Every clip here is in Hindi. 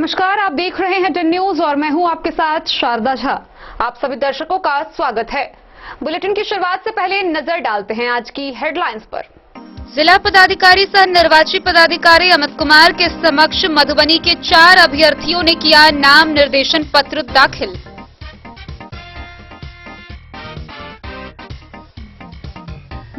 नमस्कार, आप देख रहे हैं 10 न्यूज और मैं हूं आपके साथ शारदा झा। आप सभी दर्शकों का स्वागत है। बुलेटिन की शुरुआत से पहले नजर डालते हैं आज की हेडलाइंस पर। जिला पदाधिकारी सह निर्वाची पदाधिकारी अमित कुमार के समक्ष मधुबनी के 4 अभ्यर्थियों ने किया नाम निर्देशन पत्र दाखिल।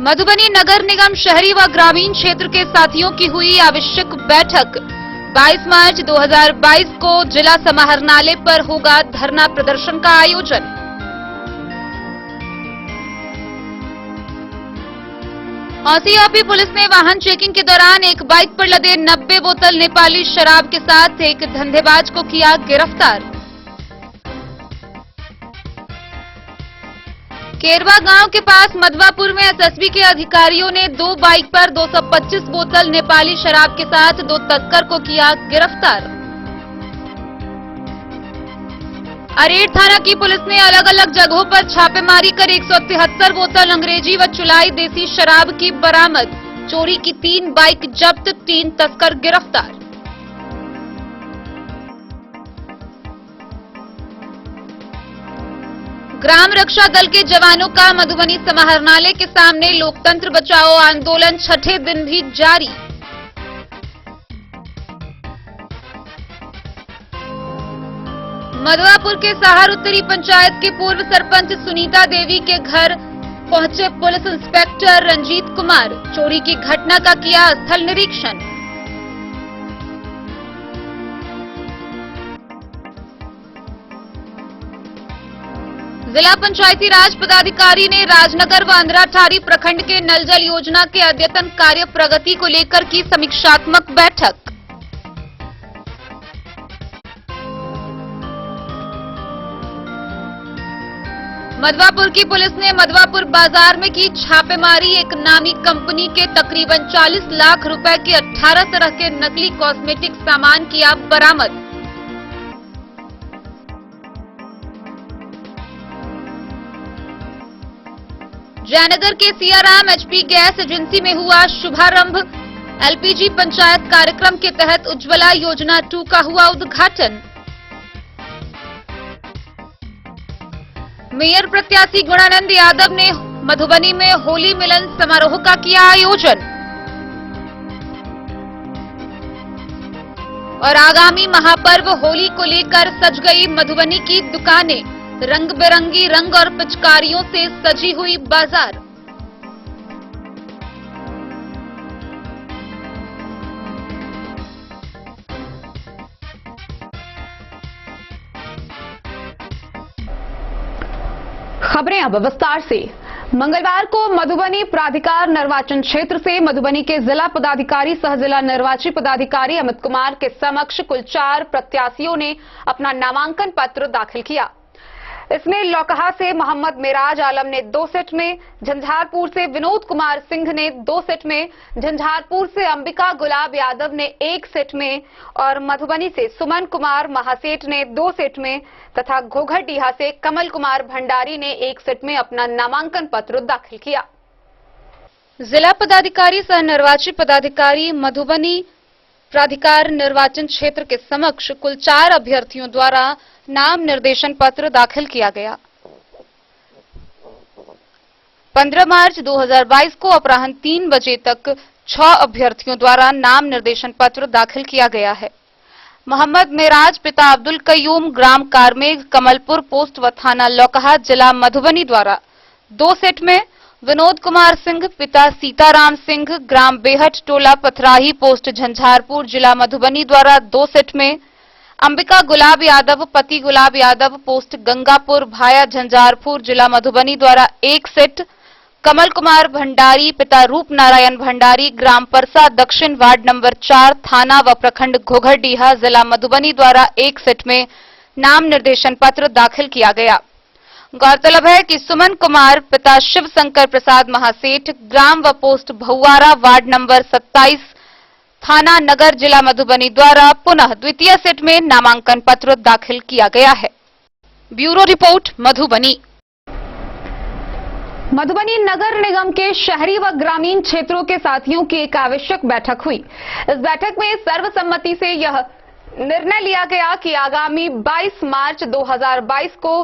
मधुबनी नगर निगम शहरी व ग्रामीण क्षेत्र के साथियों की हुई आवश्यक बैठक। 22 मार्च 2022 को जिला समाहरणालय पर होगा धरना प्रदर्शन का आयोजन। औसीआपी पुलिस ने वाहन चेकिंग के दौरान एक बाइक पर लदे 90 बोतल नेपाली शराब के साथ एक धंधेबाज को किया गिरफ्तार। केरवा गांव के पास मधवापुर में एसएसबी के अधिकारियों ने 2 बाइक पर 225 बोतल नेपाली शराब के साथ 2 तस्कर को किया गिरफ्तार। अरेर थाना की पुलिस ने अलग अलग जगहों पर छापेमारी कर 173 बोतल अंग्रेजी व चुलाई देसी शराब की बरामद। चोरी की 3 बाइक जब्त, 3 तस्कर गिरफ्तार। ग्राम रक्षा दल के जवानों का मधुबनी समाहरणालय के सामने लोकतंत्र बचाओ आंदोलन 6ठे दिन भी जारी। मधवापुर के साहर उत्तरी पंचायत के पूर्व सरपंच सुनीता देवी के घर पहुंचे पुलिस इंस्पेक्टर रंजीत कुमार। चोरी की घटना का किया स्थल निरीक्षण। जिला पंचायती राज पदाधिकारी ने राजनगर व अंधराठारी प्रखंड के नल जल योजना के अद्यतन कार्य प्रगति को लेकर की समीक्षात्मक बैठक। मधवापुर की पुलिस ने मधवापुर बाजार में की छापेमारी। एक नामी कंपनी के तकरीबन 40 लाख रुपए के 18 तरह के नकली कॉस्मेटिक सामान किया बरामद। जयनगर के सियाराम एचपी गैस एजेंसी में हुआ शुभारंभ। एलपीजी पंचायत कार्यक्रम के तहत उज्ज्वला योजना 2 का हुआ उद्घाटन। मेयर प्रत्याशी गुणानंद यादव ने मधुबनी में होली मिलन समारोह का किया आयोजन। और आगामी महापर्व होली को लेकर सज गई मधुबनी की दुकानें। रंग बिरंगी रंग और पिचकारियों से सजी हुई बाजार। खबरें अब विस्तार से। मंगलवार को मधुबनी प्राधिकार निर्वाचन क्षेत्र से मधुबनी के जिला पदाधिकारी सह जिला निर्वाची पदाधिकारी अमित कुमार के समक्ष कुल 4 प्रत्याशियों ने अपना नामांकन पत्र दाखिल किया। इसमें लौकहा से मोहम्मद मेराज आलम ने 2 सेट में, झंझारपुर से विनोद कुमार सिंह ने 2 सेट में, झंझारपुर से अंबिका गुलाब यादव ने 1 सेट में और मधुबनी से सुमन कुमार महासेठ ने 2 सेट में तथा घोघरडीहा से कमल कुमार भंडारी ने 1 सेट में अपना नामांकन पत्र दाखिल किया। जिला पदाधिकारी सह निर्वाची पदाधिकारी मधुबनी प्राधिकार निर्वाचन क्षेत्र के समक्ष कुल 4 अभ्यर्थियों द्वारा नाम निर्देशन पत्र दाखिल किया गया। 15 मार्च 2022 को अपराह्न 3 बजे तक 6 अभ्यर्थियों द्वारा नाम निर्देशन पत्र दाखिल किया गया है। मोहम्मद मेराज पिता अब्दुल कयूम ग्राम कारमेघ कमलपुर पोस्ट व थाना लौकहा जिला मधुबनी द्वारा 2 सेट में, विनोद कुमार सिंह पिता सीताराम सिंह ग्राम बेहट टोला पथराही पोस्ट झंझारपुर जिला मधुबनी द्वारा 2 सेट में, अंबिका गुलाब यादव पति गुलाब यादव पोस्ट गंगापुर भाया झंझारपुर जिला मधुबनी द्वारा 1 सेट, कमल कुमार भंडारी पिता रूप नारायण भंडारी ग्राम परसा दक्षिण वार्ड नंबर 4 थाना व प्रखंड घोघरडीहा जिला मधुबनी द्वारा 1 सेट में नाम निर्देशन पत्र दाखिल किया गया। गौरतलब है कि सुमन कुमार पिता शिव शंकर प्रसाद महासेठ ग्राम व पोस्ट भुआरा वार्ड नंबर 27 थाना नगर जिला मधुबनी द्वारा पुनः द्वितीय सेट में नामांकन पत्र दाखिल किया गया है। Bureau report Madhubani. मधुबनी नगर निगम के शहरी व ग्रामीण क्षेत्रों के साथियों की एक आवश्यक बैठक हुई। इस बैठक में सर्वसम्मति से यह निर्णय लिया गया कि आगामी 22 मार्च 2022 को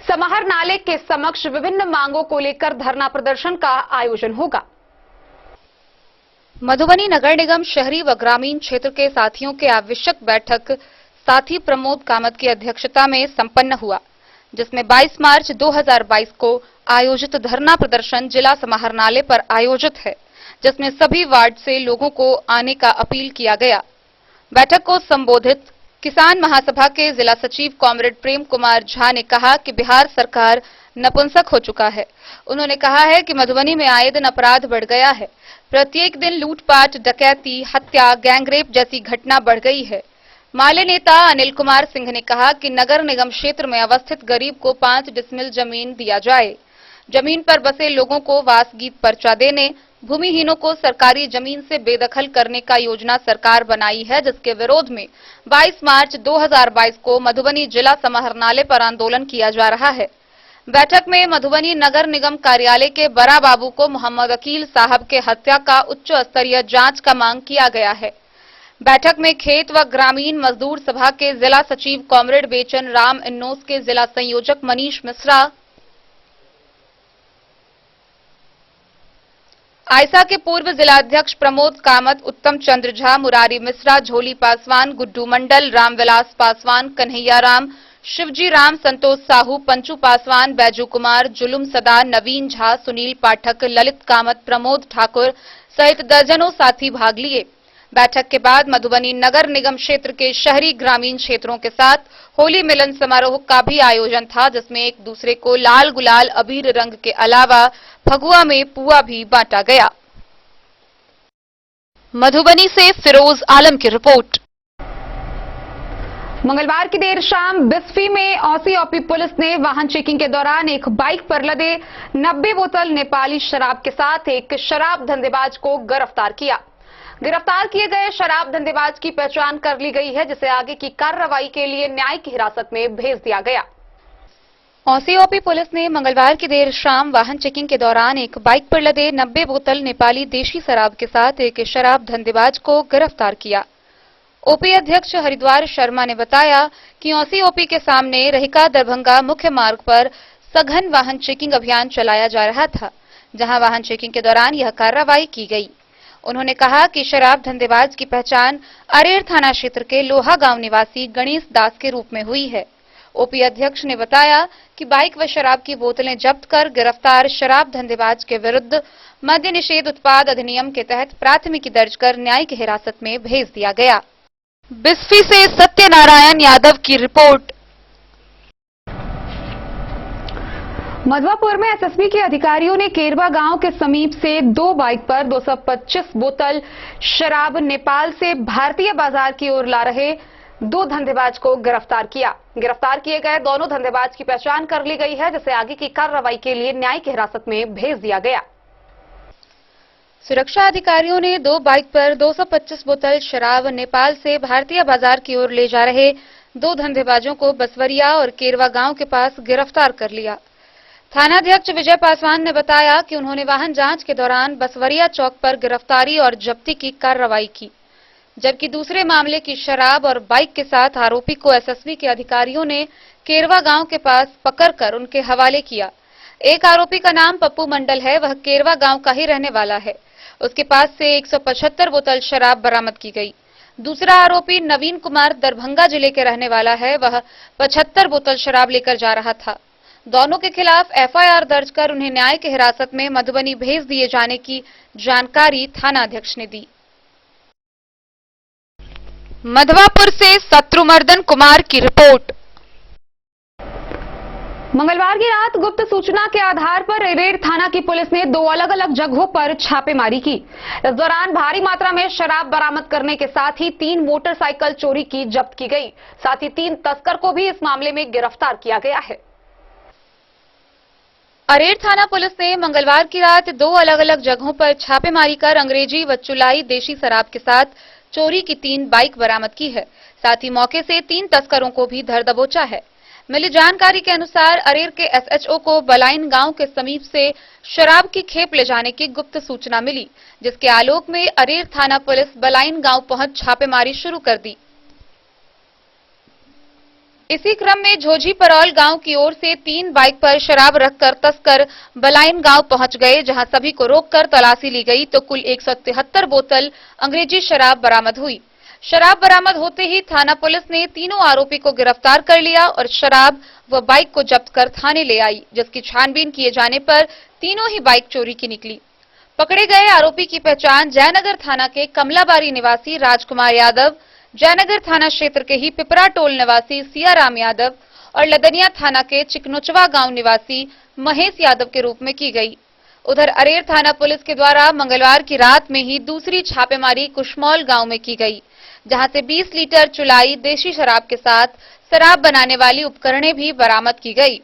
समाहरणालय के समक्ष विभिन्न मांगों को लेकर धरना प्रदर्शन का आयोजन होगा। मधुबनी नगर निगम शहरी व ग्रामीण क्षेत्र के साथियों के आवश्यक बैठक साथी प्रमोद कामत की अध्यक्षता में संपन्न हुआ, जिसमें 22 मार्च 2022 को आयोजित धरना प्रदर्शन जिला समाहरणालय पर आयोजित है, जिसमें सभी वार्ड से लोगों को आने का अपील किया गया। बैठक को संबोधित किसान महासभा के जिला सचिव कॉमरेड प्रेम कुमार झा ने कहा कि बिहार सरकार नपुंसक हो चुका है। उन्होंने कहा है कि मधुबनी में आए दिन अपराध बढ़ गया है। प्रत्येक दिन लूटपाट, डकैती, हत्या, गैंगरेप जैसी घटना बढ़ गई है। माले नेता अनिल कुमार सिंह ने कहा कि नगर निगम क्षेत्र में अवस्थित गरीब को 5 डिसमिल जमीन दिया जाए। जमीन पर बसे लोगों को वासगीत पर्चा देने, भूमिहीनों को सरकारी जमीन से बेदखल करने का योजना सरकार बनाई है, जिसके विरोध में 22 मार्च 2022 को मधुबनी जिला समाहरणालय पर आंदोलन किया जा रहा है। बैठक में मधुबनी नगर निगम कार्यालय के बड़ा बाबू को मोहम्मद अकील साहब के हत्या का उच्च स्तरीय जांच का मांग किया गया है। बैठक में खेत व ग्रामीण मजदूर सभा के जिला सचिव कॉमरेड बेचन राम इन्नोस के जिला संयोजक मनीष मिश्रा, आयसा के पूर्व जिलाध्यक्ष प्रमोद कामत, उत्तम चंद्र झा, मुरारी मिश्रा, झोली पासवान, गुड्डू मंडल, रामविलास पासवान, कन्हैया राम, शिवजी राम, संतोष साहू, पंचू पासवान, बैजू कुमार, जुलुम सदा, नवीन झा, सुनील पाठक, ललित कामत, प्रमोद ठाकुर सहित दर्जनों साथी भाग लिए। बैठक के बाद मधुबनी नगर निगम क्षेत्र के शहरी ग्रामीण क्षेत्रों के साथ होली मिलन समारोह का भी आयोजन था, जिसमें एक दूसरे को लाल गुलाल अबीर रंग के अलावा फगुआ में पुआ भी बांटा गया। मधुबनी से फिरोज आलम की रिपोर्ट। मंगलवार की देर शाम बिस्फी में औसी पुलिस ने वाहन चेकिंग के दौरान एक बाइक पर लदे 90 बोतल नेपाली शराब के साथ एक शराब धंधेबाज को गिरफ्तार किया। गिरफ्तार किए गए शराब धंधेबाज की पहचान कर ली गई है, जिसे आगे की कार्रवाई के लिए न्यायिक हिरासत में भेज दिया गया। औसी पुलिस ने मंगलवार की देर शाम वाहन चेकिंग के दौरान एक बाइक पर लदे 90 बोतल नेपाली देशी शराब के साथ एक शराब धंधेबाज को गिरफ्तार किया। ओपी अध्यक्ष हरिद्वार शर्मा ने बताया कि औसी के सामने रहिका दरभंगा मुख्य मार्ग पर सघन वाहन चेकिंग अभियान चलाया जा रहा था, जहां वाहन चेकिंग के दौरान यह कार्रवाई की गई। उन्होंने कहा कि शराब धंधेबाज की पहचान अरेर थाना क्षेत्र के लोहा गांव निवासी गणेश दास के रूप में हुई है। ओपी अध्यक्ष ने बताया कि बाइक व शराब की बोतलें जब्त कर गिरफ्तार शराब धंधेबाज के विरुद्ध मद्य निषेध उत्पाद अधिनियम के तहत प्राथमिकी दर्ज कर न्यायिक हिरासत में भेज दिया गया। बिस्फी से सत्यनारायण यादव की रिपोर्ट। मधवापुर में एसएसबी के अधिकारियों ने केरवा गांव के समीप से 2 बाइक पर 225 बोतल शराब नेपाल से भारतीय बाजार की ओर ला रहे 2 धंधेबाज को गिरफ्तार किया। गिरफ्तार किए गए दोनों धंधेबाज की पहचान कर ली गई है, जिसे आगे की कार्रवाई के लिए न्यायिक हिरासत में भेज दिया गया। सुरक्षा अधिकारियों ने 2 बाइक पर 225 बोतल शराब नेपाल से भारतीय बाजार की ओर ले जा रहे 2 धंधेबाजों को बसवरिया और केरवा गांव के पास गिरफ्तार कर लिया। थानाध्यक्ष विजय पासवान ने बताया कि उन्होंने वाहन जांच के दौरान बसवरिया चौक पर गिरफ्तारी और जब्ती की कार्रवाई की, जबकि दूसरे मामले की शराब और बाइक के साथ आरोपी को एसएसबी के अधिकारियों ने केरवा गांव के पास पकड़कर उनके हवाले किया। एक आरोपी का नाम पप्पू मंडल है, वह केरवा गांव का ही रहने वाला है। उसके पास से 175 बोतल शराब बरामद की गई। दूसरा आरोपी नवीन कुमार दरभंगा जिले के रहने वाला है, वह 75 बोतल शराब लेकर जा रहा था। दोनों के खिलाफ एफआईआर दर्ज कर उन्हें न्यायिक हिरासत में मधुबनी भेज दिए जाने की जानकारी थानाध्यक्ष ने दी। मधवापुर से शत्रुमर्दन कुमार की रिपोर्ट। मंगलवार की रात गुप्त सूचना के आधार पर अरेर थाना की पुलिस ने 2 अलग-अलग जगहों पर छापेमारी की। इस दौरान भारी मात्रा में शराब बरामद करने के साथ ही 3 मोटरसाइकिल चोरी की जब्त की गई। साथ ही 3 तस्कर को भी इस मामले में गिरफ्तार किया गया है। अरेर थाना पुलिस ने मंगलवार की रात 2 अलग-अलग जगहों पर छापेमारी कर अंग्रेजी व चुलाई देशी शराब के साथ चोरी की 3 बाइक बरामद की है। साथ ही मौके से 3 तस्करों को भी धर दबोचा है। मिली जानकारी के अनुसार अरेर के एसएचओ को बलाइन गांव के समीप से शराब की खेप ले जाने की गुप्त सूचना मिली, जिसके आलोक में अरेर थाना पुलिस बलाइन गांव पहुंच छापेमारी शुरू कर दी। इसी क्रम में झोझी परौल गांव की ओर से 3 बाइक पर शराब रखकर तस्कर बलाइन गांव पहुंच गए, जहां सभी को रोककर तलाशी ली गई तो कुल 173 बोतल अंग्रेजी शराब बरामद हुई। शराब बरामद होते ही थाना पुलिस ने तीनों आरोपी को गिरफ्तार कर लिया और शराब व बाइक को जब्त कर थाने ले आई, जिसकी छानबीन किए जाने पर तीनों ही बाइक चोरी की निकली। पकड़े गए आरोपी की पहचान जयनगर थाना के कमलाबारी निवासी राजकुमार यादव, जयनगर थाना क्षेत्र के ही पिपरा टोल निवासी सियाराम यादव और लदनिया थाना के चिकनोचवा गांव निवासी महेश यादव के रूप में की गई। उधर अरेर थाना पुलिस के द्वारा मंगलवार की रात में ही दूसरी छापेमारी कुशमौल गांव में की गई, जहां से 20 लीटर चुलाई देशी शराब के साथ शराब बनाने वाली उपकरणें भी बरामद की गई।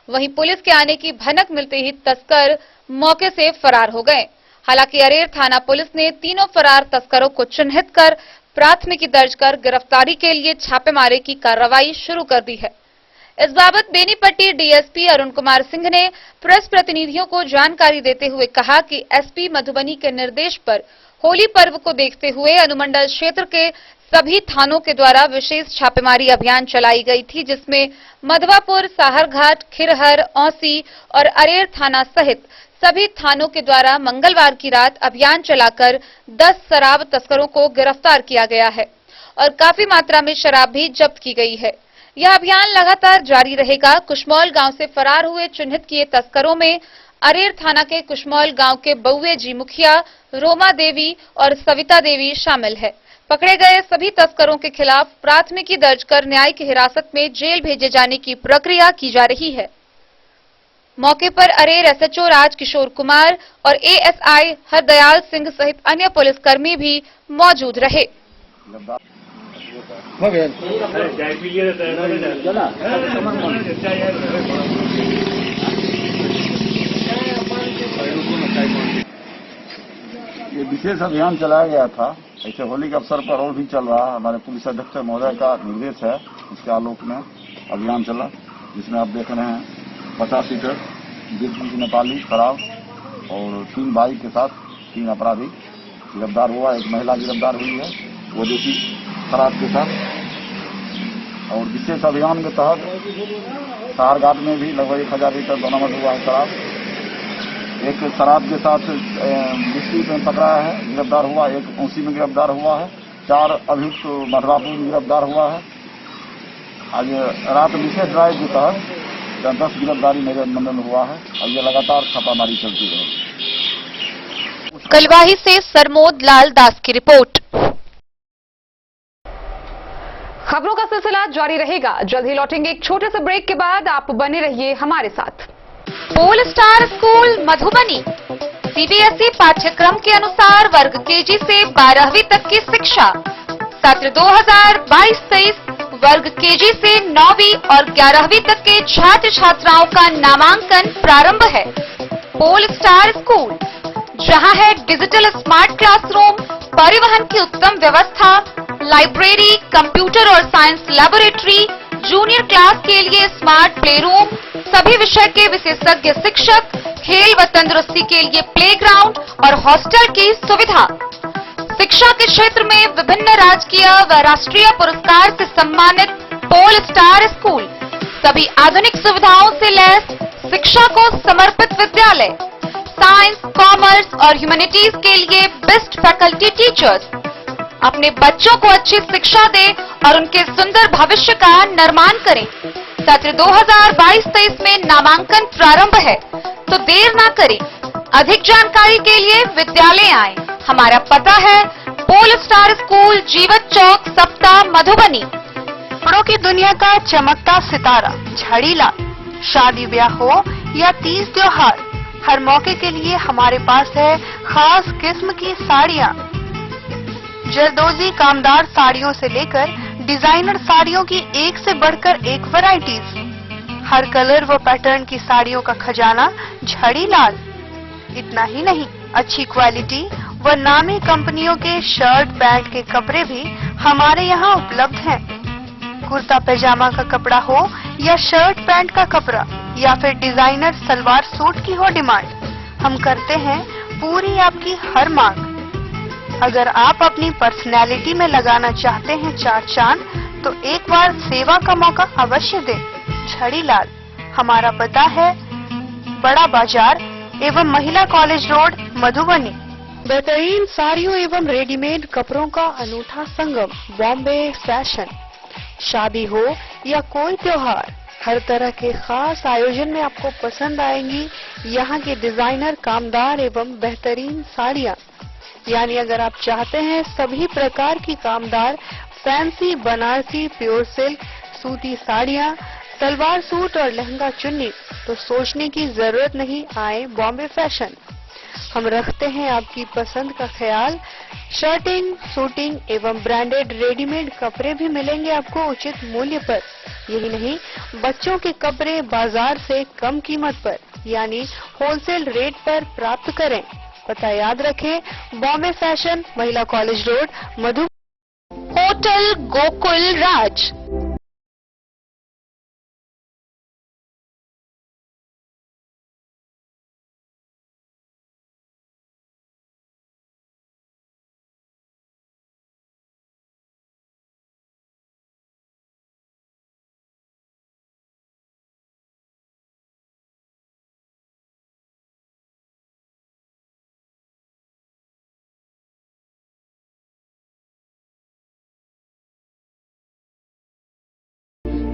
वहीं पुलिस के आने की भनक मिलते ही तस्कर मौके से फरार हो गए। हालांकि अरेर थाना पुलिस ने तीनों फरार तस्करों को चिन्हित कर प्राथमिकी दर्ज कर गिरफ्तारी के लिए छापेमारी की कार्रवाई शुरू कर दी है। इस बाबत बेनीपट्टी डीएसपी अरुण कुमार सिंह ने प्रेस प्रतिनिधियों को जानकारी देते हुए कहा कि एसपी मधुबनी के निर्देश पर होली पर्व को देखते हुए अनुमंडल क्षेत्र के सभी थानों के द्वारा विशेष छापेमारी अभियान चलाई गई थी, जिसमें मधवापुर, साहरघाट, खिरहर, औसी और अरेर थाना सहित सभी थानों के द्वारा मंगलवार की रात अभियान चलाकर 10 शराब तस्करों को गिरफ्तार किया गया है और काफी मात्रा में शराब भी जब्त की गई है। यह अभियान लगातार जारी रहेगा। कुशमौल गांव से फरार हुए चिन्हित किए तस्करों में अरेर थाना के कुशमौल गांव के बउए जी मुखिया, रोमा देवी और सविता देवी शामिल है। पकड़े गए सभी तस्करों के खिलाफ प्राथमिकी दर्ज कर न्यायिक हिरासत में जेल भेजे जाने की प्रक्रिया की जा रही है। मौके पर अरेर एसएचओ राजकिशोर कुमार और एएसआई हरदयाल सिंह सहित अन्य पुलिसकर्मी भी मौजूद रहे। ये विशेष अभियान चलाया गया था। ऐसे होली के अवसर पर और भी चल रहा है। हमारे पुलिस अधीक्षक महोदय का निर्देश है, उसके आलोक में अभियान चला, जिसमें आप देख रहे हैं 50 लीटर देसी नेपाली शराब और 3 बाइक के साथ 3 अपराधी गिरफ्तार हुआ। एक महिला गिरफ्तार हुई है, वो देसी शराब के साथ। और विशेष अभियान के तहत साहरघाट में भी लगभग 1000 लीटर बरामद हुआ है शराब। एक शराब के साथ डिस्ट्रिक्ट में पकड़ा है, गिरफ्तार हुआ। एक औसी में गिरफ्तार हुआ है। 4 अभियुक्त मधवापुर में गिरफ्तार हुआ है। आज रात विशेष ड्राइव के तहत 10 गिरफ्तारी मेरे मंडल हुआ है और ये लगातार छापामारी चलती रहे। कलवाही से सरमोद लाल दास की रिपोर्ट। खबरों का सिलसिला जारी रहेगा। जल्द ही लौटेंगे एक छोटे से ब्रेक के बाद। आप बने रहिए हमारे साथ। Pole star school Madhubani CBSE पाठ्यक्रम के अनुसार वर्ग केजी से 12वीं तक की शिक्षा। सत्र 2022-23 वर्ग केजी से 9वीं और 11वीं तक के छात्र छात्राओं का नामांकन प्रारंभ है। पोल स्टार स्कूल, जहां है डिजिटल स्मार्ट क्लासरूम, परिवहन की उत्तम व्यवस्था, लाइब्रेरी, कंप्यूटर और साइंस लैबोरेटरी, जूनियर क्लास के लिए स्मार्ट प्ले रूम, सभी विषय के विशेषज्ञ शिक्षक, खेल व तंदुरुस्ती के लिए प्लेग्राउंड और हॉस्टल की सुविधा। शिक्षा के क्षेत्र में विभिन्न राजकीय व राष्ट्रीय पुरस्कार से सम्मानित पोल स्टार स्कूल, सभी आधुनिक सुविधाओं से लैस शिक्षा को समर्पित विद्यालय। साइंस, कॉमर्स और ह्यूमैनिटीज के लिए बेस्ट फैकल्टी टीचर्स। अपने बच्चों को अच्छी शिक्षा दें और उनके सुंदर भविष्य का निर्माण करें। सत्र 2022-23 में नामांकन प्रारंभ है, तो देर ना करें। अधिक जानकारी के लिए विद्यालय आएं। हमारा पता है पोल स्टार स्कूल, जीवत चौक, सप्ताह, मधुबनी। कपड़ों की दुनिया का चमकता सितारा झड़ीलाल। शादी ब्याह हो या तीज त्योहार, हर मौके के लिए हमारे पास है खास किस्म की साड़ियाँ। जरदोजी कामदार साड़ियों से लेकर डिजाइनर साड़ियों की एक से बढ़कर एक वैरायटीज। हर कलर व पैटर्न की साड़ियों का खजाना झड़ीलाल। इतना ही नहीं, अच्छी क्वालिटी व नामी कंपनियों के शर्ट पैंट के कपड़े भी हमारे यहाँ उपलब्ध हैं। कुर्ता पैजामा का कपड़ा हो या शर्ट पैंट का कपड़ा या फिर डिजाइनर सलवार सूट की हो डिमांड, हम करते हैं पूरी आपकी हर मांग। अगर आप अपनी पर्सनैलिटी में लगाना चाहते हैं 4 चांद, तो एक बार सेवा का मौका अवश्य दें। छड़ीलाल, हमारा पता है बड़ा बाजार एवं महिला कॉलेज रोड, मधुबनी। बेहतरीन साड़ियों एवं रेडीमेड कपड़ों का अनूठा संगम, बॉम्बे फैशन। शादी हो या कोई त्योहार, हर तरह के खास आयोजन में आपको पसंद आएंगी यहाँ के डिजाइनर, कामदार एवं बेहतरीन साड़ियाँ। यानी अगर आप चाहते हैं सभी प्रकार की कामदार, फैंसी, बनारसी, प्योर सिल्क, सूती साड़ियाँ, सलवार सूट और लहंगा चुन्नी, तो सोचने की जरूरत नहीं, आए बॉम्बे फैशन। हम रखते हैं आपकी पसंद का ख्याल। शर्टिंग, सूटिंग एवं ब्रांडेड रेडीमेड कपड़े भी मिलेंगे आपको उचित मूल्य पर। यही नहीं, बच्चों के कपड़े बाजार से कम कीमत पर यानी होलसेल रेट पर प्राप्त करें। पता याद रखें, बॉम्बे फैशन, महिला कॉलेज रोड, मधु। होटल गोकुल राज।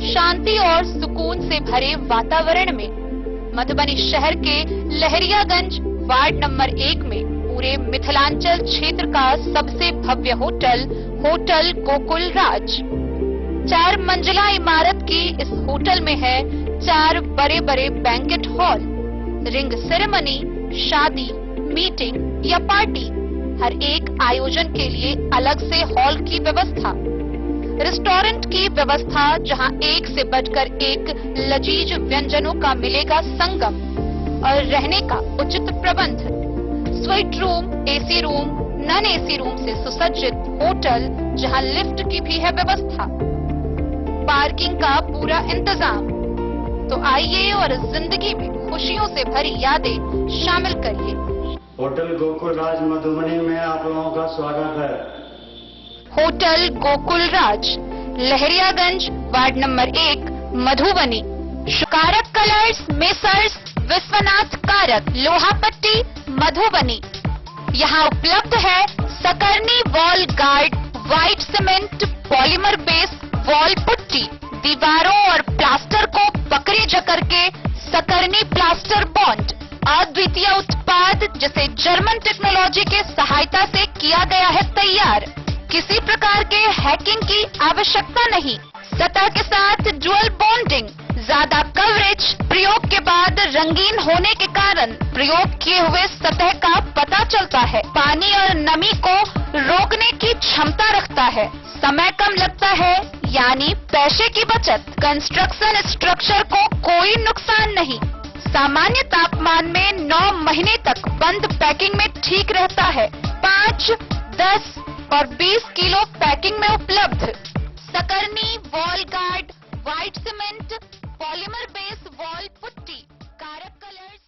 शांति और सुकून से भरे वातावरण में मधुबनी शहर के लहरियागंज वार्ड नंबर 1 में पूरे मिथिलांचल क्षेत्र का सबसे भव्य होटल, होटल गोकुल राज। 4 मंजिला इमारत की इस होटल में है 4 बड़े बड़े बैंकेट हॉल, रिंग सेरेमनी, शादी, मीटिंग या पार्टी, हर एक आयोजन के लिए अलग से हॉल की व्यवस्था, रेस्टोरेंट की व्यवस्था जहां एक से बढ़कर एक लजीज व्यंजनों का मिलेगा संगम, और रहने का उचित प्रबंध, suite room, AC room, non AC room से सुसज्जित होटल जहां लिफ्ट की भी है व्यवस्था, पार्किंग का पूरा इंतजाम। तो आइए और जिंदगी में खुशियों से भरी यादें शामिल करिए। होटल गोकुल राज मधुबनी में आप लोगों का स्वागत है। होटल गोकुल राज, लहरियागंज वार्ड नंबर 1, मधुबनी। कारक कलर्स, मेसर्स विश्वनाथ कारक, लोहापट्टी, मधुबनी। यहाँ उपलब्ध है सकरनी wall guard, white cement, polymer base wall putty, दीवारों और प्लास्टर को पकड़े जकड़ के सकरनी प्लास्टर बॉन्ड, अद्वितीय उत्पाद जिसे जर्मन टेक्नोलॉजी के सहायता से किया गया है तैयार। किसी प्रकार के हैकिंग की आवश्यकता नहीं। सतह के साथ डुअल बॉन्डिंग, ज्यादा कवरेज, प्रयोग के बाद रंगीन होने के कारण प्रयोग किए हुए सतह का पता चलता है। पानी और नमी को रोकने की क्षमता रखता है। समय कम लगता है यानी पैसे की बचत। कंस्ट्रक्शन स्ट्रक्चर को कोई नुकसान नहीं। सामान्य तापमान में 9 महीने तक बंद पैकिंग में ठीक रहता है। 5, 10 और 20 किलो पैकिंग में उपलब्ध। सकरनी wall guard, white cement, polymer base wall putty, कारक कलर्स।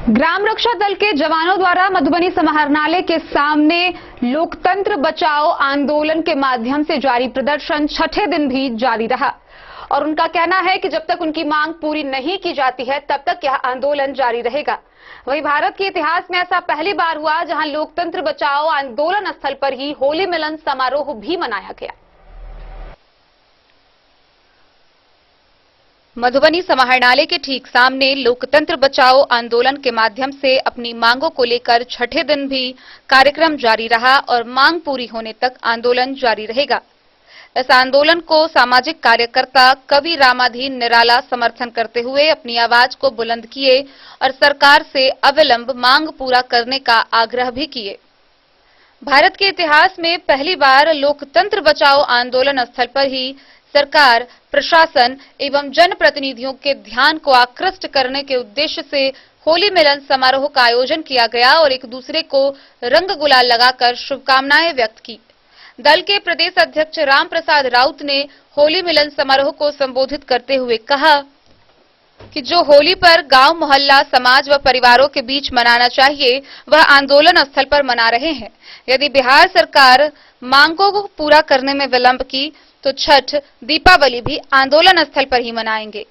ग्राम रक्षा दल के जवानों द्वारा मधुबनी समाहरणालय के सामने लोकतंत्र बचाओ आंदोलन के माध्यम से जारी प्रदर्शन छठे दिन भी जारी रहा और उनका कहना है कि जब तक उनकी मांग पूरी नहीं की जाती है तब तक यह आंदोलन जारी रहेगा। वहीं भारत के इतिहास में ऐसा पहली बार हुआ जहां लोकतंत्र बचाओ आंदोलन स्थल पर ही होली मिलन समारोह भी मनाया गया। मधुबनी समाहरणालय के ठीक सामने लोकतंत्र बचाओ आंदोलन के माध्यम से अपनी मांगों को लेकर छठे दिन भी कार्यक्रम जारी रहा और मांग पूरी होने तक आंदोलन जारी रहेगा। इस आंदोलन को सामाजिक कार्यकर्ता कवि रामाधीन निराला समर्थन करते हुए अपनी आवाज को बुलंद किए और सरकार से अविलंब मांग पूरा करने का आग्रह भी किए। भारत के इतिहास में पहली बार लोकतंत्र बचाओ आंदोलन स्थल पर ही सरकार, प्रशासन एवं जनप्रतिनिधियों के ध्यान को आकृष्ट करने के उद्देश्य से होली मिलन समारोह का आयोजन किया गया और एक दूसरे को रंग गुलाल लगाकर शुभकामनाएं व्यक्त की। दल के प्रदेश अध्यक्ष राम प्रसाद राउत ने होली मिलन समारोह को संबोधित करते हुए कहा, कि जो होली पर गांव, मोहल्ला, समाज व परिवारों के बीच मनाना चाहिए वह आंदोलन स्थल पर मना रहे हैं। यदि बिहार सरकार मांगों को पूरा करने में विलंब की तो छठ, दीपावली भी आंदोलन स्थल पर ही मनाएंगे।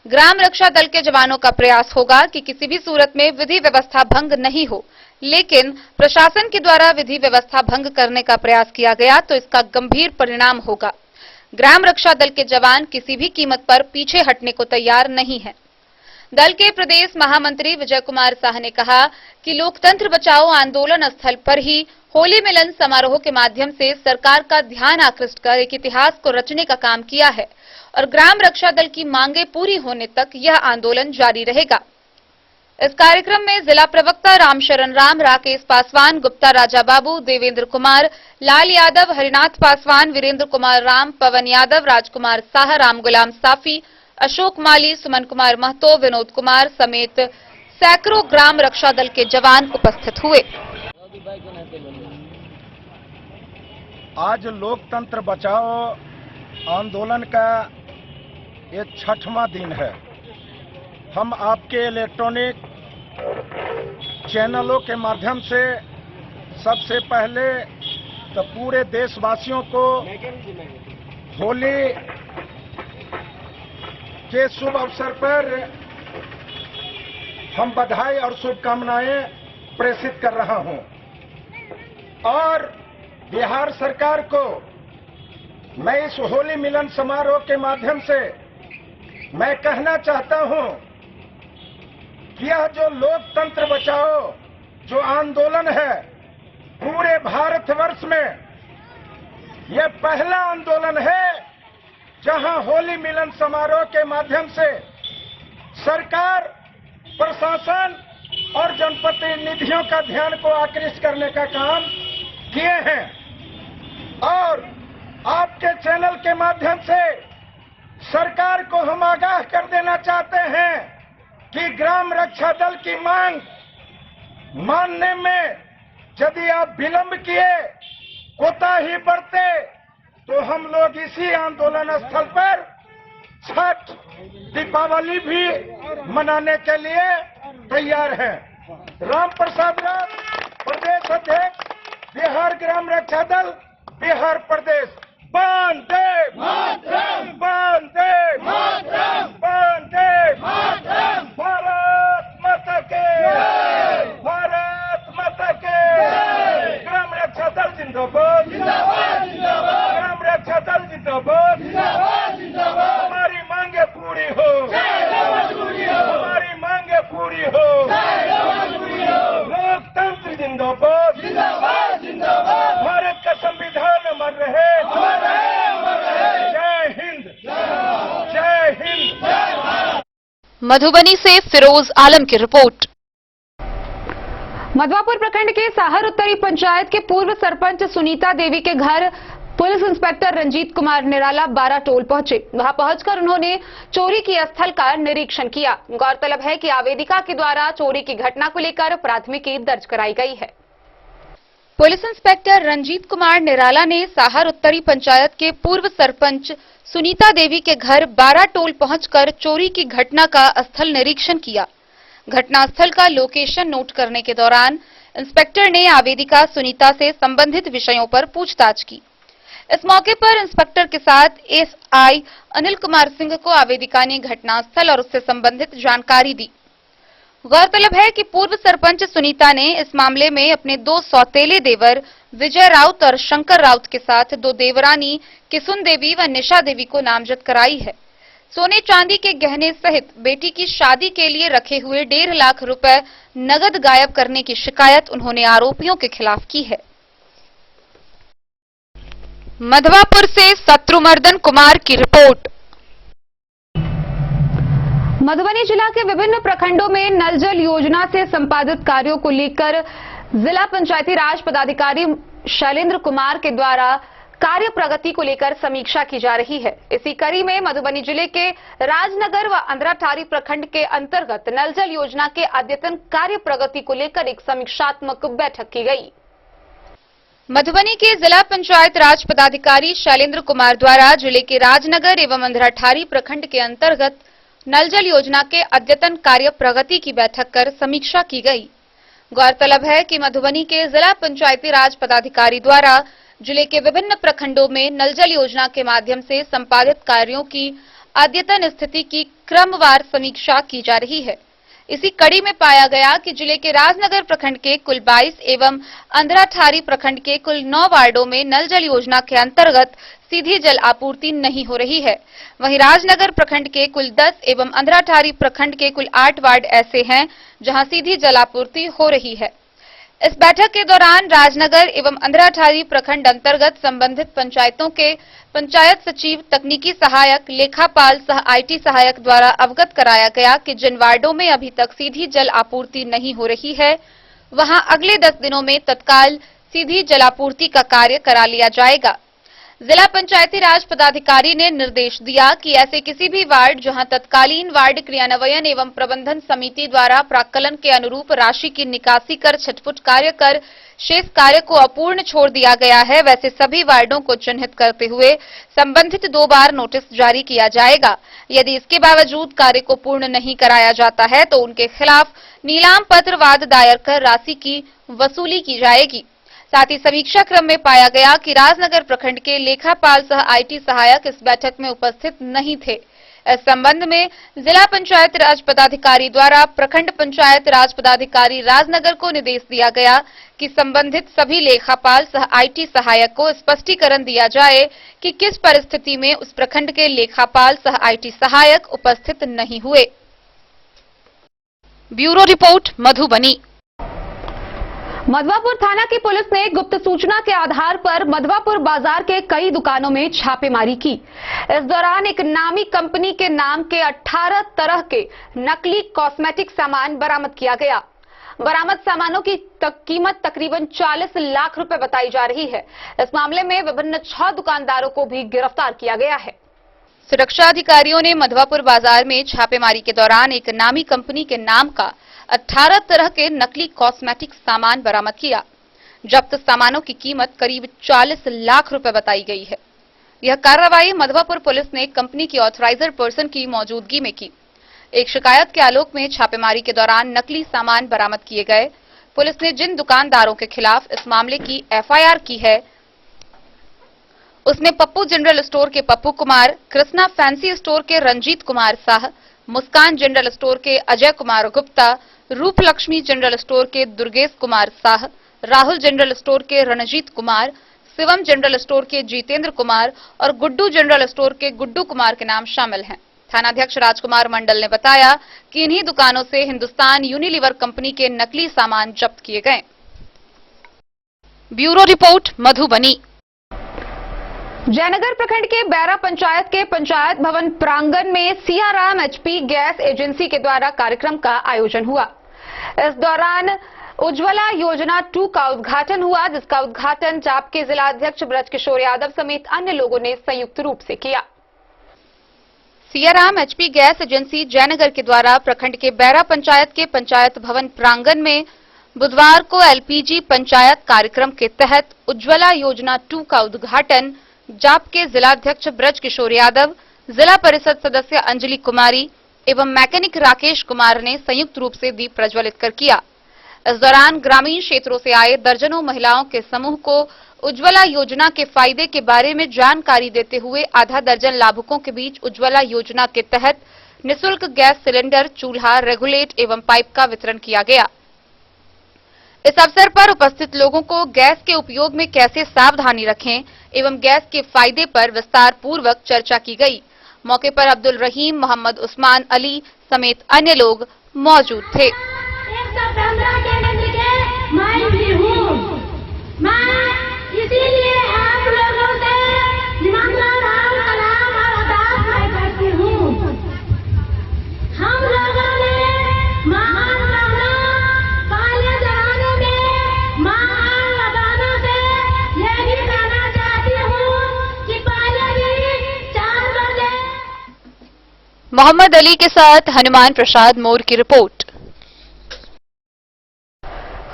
ग्राम रक्षा दल के जवानों का प्रयास होगा कि किसी भी सूरत में विधि व्यवस्था भंग नहीं हो, लेकिन प्रशासन के द्वारा विधि व्यवस्था भंग करने का प्रयास किया गया तो इसका गंभीर परिणाम होगा। ग्राम रक्षा दल के जवान किसी भी कीमत पर पीछे हटने को तैयार नहीं है। दल के प्रदेश महामंत्री विजय कुमार साह ने कहा कि लोकतंत्र बचाओ आंदोलन स्थल पर ही होली मिलन समारोह के माध्यम से सरकार का ध्यान आकृष्ट कर एक इतिहास को रचने का काम किया है और ग्राम रक्षा दल की मांगे पूरी होने तक यह आंदोलन जारी रहेगा। इस कार्यक्रम में जिला प्रवक्ता रामशरण राम, राकेश पासवान, गुप्ता राजा बाबू, देवेंद्र कुमार, लाल यादव, हरिनाथ पासवान, वीरेंद्र कुमार राम, पवन यादव, राजकुमार साह, राम गुलाम साफी, अशोक माली, सुमन कुमार महतो, विनोद कुमार समेत सैकड़ों ग्राम रक्षा दल के जवान उपस्थित हुए। आज लोकतंत्र बचाओ आंदोलन का ये 6वां दिन है। हम आपके इलेक्ट्रॉनिक चैनलों के माध्यम से सबसे पहले तो पूरे देशवासियों को होली के शुभ अवसर पर हम बधाई और शुभकामनाएं प्रेषित कर रहा हूं और बिहार सरकार को मैं इस होली मिलन समारोह के माध्यम से मैं कहना चाहता हूं कि यह जो लोकतंत्र बचाओ जो आंदोलन है पूरे भारतवर्ष में यह पहला आंदोलन है जहां होली मिलन समारोह के माध्यम से सरकार, प्रशासन और जनप्रतिनिधियों का ध्यान को आकृष्ट करने का काम किए हैं और आपके चैनल के माध्यम से सरकार को हम आगाह कर देना चाहते हैं कि ग्राम रक्षा दल की मांग मानने में यदि आप विलंब किए, कोताही बरते तो हम लोग इसी आंदोलन स्थल पर छठ, दीपावली भी मनाने के लिए तैयार हैं। राम प्रसाद राम, प्रदेश अध्यक्ष, बिहार ग्राम रक्षा दल, बिहार प्रदेश। वंदे मातरम, वंदे मातरम, वंदे मातरम। भारत माता के, भारत माता के। ग्राम रक्षा दल जिंदाबाद, जिंदाबाद, जिंदाबाद। ग्राम रक्षा दल जिंदाबाद, जिंदाबाद, जिंदाबाद। हमारी मांगे पूरी हो, हमारी मांगे पूरी हो। लोकतंत्र जिंदाबाद, जिंदाबाद, जिंदाबाद। भारत का संविधान अमर रहे, अमर रहे, अमर रहे। जय हिंद, जय हिंद। मधुबनी से फिरोज आलम की रिपोर्ट। मधवापुर प्रखंड के साहर उत्तरी पंचायत के पूर्व सरपंच सुनीता देवी के घर police inspector Ranjit Kumar Nirala 12 toll पहुंचे। वहां पहुंचकर उन्होंने चोरी की स्थल का निरीक्षण किया। गौरतलब है कि आवेदिका के द्वारा चोरी की घटना को लेकर प्राथमिकी दर्ज कराई गई है। पुलिस इंस्पेक्टर रंजीत कुमार निराला ने साहर उत्तरी पंचायत के पूर्व सरपंच सुनीता देवी के घर 12 टोल पहुंचकर चोरी की घटना का स्थल निरीक्षण किया। घटनास्थल का लोकेशन नोट करने के दौरान इंस्पेक्टर ने आवेदिका सुनीता से संबंधित विषयों पर पूछताछ की। इस मौके पर इंस्पेक्टर के साथ एसआई अनिल कुमार सिंह को आवेदिका ने घटनास्थल और उससे संबंधित जानकारी दी। गौरतलब है कि पूर्व सरपंच सुनीता ने इस मामले में अपने 2 सौतेले देवर विजय राउत और शंकर राउत के साथ 2 देवरानी किसुन देवी व निशा देवी को नामजद कराई है। सोने चांदी के गहने सहित बेटी की शादी के लिए रखे हुए 1.5 लाख रुपए नगद गायब करने की शिकायत उन्होंने आरोपियों के खिलाफ की है। मधवापुर से शत्रुमर्दन कुमार की रिपोर्ट। मधुबनी जिला के विभिन्न प्रखंडों में नल जल योजना से संपादित कार्यों को लेकर जिला पंचायती राज पदाधिकारी शैलेंद्र कुमार के द्वारा कार्य प्रगति को लेकर समीक्षा की जा रही है। इसी कड़ी में मधुबनी जिले के राजनगर व अंधराठारी प्रखंड के अंतर्गत नल जल योजना के अद्यतन कार्य प्रगति को लेकर एक समीक्षात्मक बैठक की गई। मधुबनी के जिला पंचायत राज पदाधिकारी शैलेंद्र कुमार द्वारा जिले के राजनगर एवं अंधराठारी प्रखंड के अंतर्गत नल जल योजना के अद्यतन कार्य प्रगति की बैठक कर समीक्षा की गई। गौरतलब है कि मधुबनी के जिला पंचायती राज पदाधिकारी द्वारा जिले के विभिन्न प्रखंडों में नल जल योजना के माध्यम से संपादित कार्यों की अद्यतन स्थिति की क्रमवार समीक्षा की जा रही है। इसी कड़ी में पाया गया कि जिले के राजनगर प्रखंड के कुल 22 एवं अंधराठारी प्रखंड के कुल 9 वार्डों में नल जल योजना के अंतर्गत सीधी जल आपूर्ति नहीं हो रही है। वहीं राजनगर प्रखंड के कुल 10 एवं अंधराठारी प्रखंड के कुल 8 वार्ड ऐसे हैं जहां सीधी जल आपूर्ति हो रही है। इस बैठक के दौरान राजनगर एवं अंधराठारी प्रखंड अंतर्गत संबंधित पंचायतों के पंचायत सचिव, तकनीकी सहायक, लेखापाल सह आईटी सहायक द्वारा अवगत कराया गया कि जिन वार्डों में अभी तक सीधी जल आपूर्ति नहीं हो रही है वहां अगले 10 दिनों में तत्काल सीधी जलापूर्ति का कार्य करा लिया जाएगा। जिला पंचायती राज पदाधिकारी ने निर्देश दिया कि ऐसे किसी भी वार्ड जहां तत्कालीन वार्ड क्रियान्वयन एवं प्रबंधन समिति द्वारा प्राक्कलन के अनुरूप राशि की निकासी कर छटपुट कार्य कर शेष कार्य को अपूर्ण छोड़ दिया गया है, वैसे सभी वार्डों को चिन्हित करते हुए संबंधित 2 बार नोटिस जारी किया जाएगा। यदि इसके बावजूद कार्य को पूर्ण नहीं कराया जाता है तो उनके खिलाफ नीलाम पत्र वाद दायर कर राशि की वसूली की जाएगी। साथ ही समीक्षा क्रम में पाया गया कि राजनगर प्रखंड के लेखापाल सह आईटी सहायक इस बैठक में उपस्थित नहीं थे। इस संबंध में जिला पंचायत राज पदाधिकारी द्वारा प्रखंड पंचायत राज पदाधिकारी राजनगर को निर्देश दिया गया कि संबंधित सभी लेखापाल सह आईटी सहायक को स्पष्टीकरण दिया जाए कि किस परिस्थिति में उस प्रखंड के लेखापाल सह आईटी सहायक उपस्थित नहीं हुए। Bureau report, Madhubani. मधवापुर थाना की पुलिस ने गुप्त सूचना के आधार पर मधवापुर बाजार के कई दुकानों में छापेमारी की। इस दौरान एक नामी कंपनी के नाम के 18 तरह के नकली कॉस्मेटिक सामान बरामद किया गया। बरामद सामानों की कीमत तकरीबन 40 लाख रुपए बताई जा रही है। इस मामले में विभिन्न 6 दुकानदारों को भी गिरफ्तार किया गया है। सुरक्षा अधिकारियों ने मधवापुर बाजार में छापेमारी के दौरान एक नामी कंपनी के नाम का 18 तरह के नकली कॉस्मेटिक सामान बरामद किया। जब्त सामानों की कीमत करीब 40 लाख रुपए बताई गई है। यह कार्रवाई मधवापुर पुलिस ने कंपनी की ऑथराइजर पर्सन की मौजूदगी में की। एक शिकायत के आलोक में छापेमारी के दौरान नकली सामान बरामद किए गए। पुलिस ने जिन दुकानदारों के खिलाफ इस मामले की एफआईआर की है उसमें पप्पू जनरल स्टोर के पप्पू कुमार, कृष्णा फैंसी स्टोर के रंजीत कुमार साह, मुस्कान जनरल स्टोर के अजय कुमार गुप्ता, रूप लक्ष्मी जनरल स्टोर के दुर्गेश कुमार साह, राहुल जनरल स्टोर के रणजीत कुमार, शिवम जनरल स्टोर के जितेंद्र कुमार और गुड्डू जनरल स्टोर के गुड्डू कुमार के नाम शामिल हैं। थानाध्यक्ष राजकुमार मंडल ने बताया कि इन्हीं दुकानों से हिंदुस्तान यूनिलीवर कंपनी के नकली सामान जब्त किए गए। Bureau report, Madhubani. जयनगर प्रखंड के बैरा पंचायत के पंचायत भवन प्रांगण में सियाराम एचपी गैस एजेंसी के द्वारा कार्यक्रम का आयोजन हुआ। इस दौरान उज्ज्वला योजना 2 का उद्घाटन हुआ, जिसका उद्घाटन जाप के जिला अध्यक्ष ब्रजकिशोर यादव समेत अन्य लोगों ने संयुक्त रूप से किया। Siyaram HP gas agency Jaynagar के द्वारा प्रखंड के बैरा पंचायत के पंचायत भवन प्रांगण में बुधवार को एलपीजी पंचायत कार्यक्रम के तहत उज्ज्वला योजना 2 का उद्घाटन जाप के जिलाध्यक्ष ब्रजकिशोर यादव, जिला परिषद सदस्य अंजलि कुमारी एवं मैकेनिक राकेश कुमार ने संयुक्त रूप से दीप प्रज्वलित कर किया। इस दौरान ग्रामीण क्षेत्रों से आए दर्जनों महिलाओं के समूह को उज्ज्वला योजना के फायदे के बारे में जानकारी देते हुए आधा दर्जन लाभुकों के बीच उज्ज्वला योजना के तहत निःशुल्क गैस सिलेंडर, चूल्हा, रेगुलेट एवं पाइप का वितरण किया गया। इस अवसर पर उपस्थित लोगों को गैस के उपयोग में कैसे सावधानी रखें एवं गैस के फायदे पर विस्तार पूर्वक चर्चा की गई। मौके पर अब्दुल रहीम, मोहम्मद उस्मान अली समेत अन्य लोग मौजूद थे। इसीलिए आप लोगों से मंगलवार सलाम और अरदास करती हूँ। हम लोगों ने महान पहले जमाने में महान लबानों से यही कहना चाहती हूँ कि पहले भी 4 बजे। मोहम्मद अली के साथ हनुमान प्रसाद मोर की रिपोर्ट।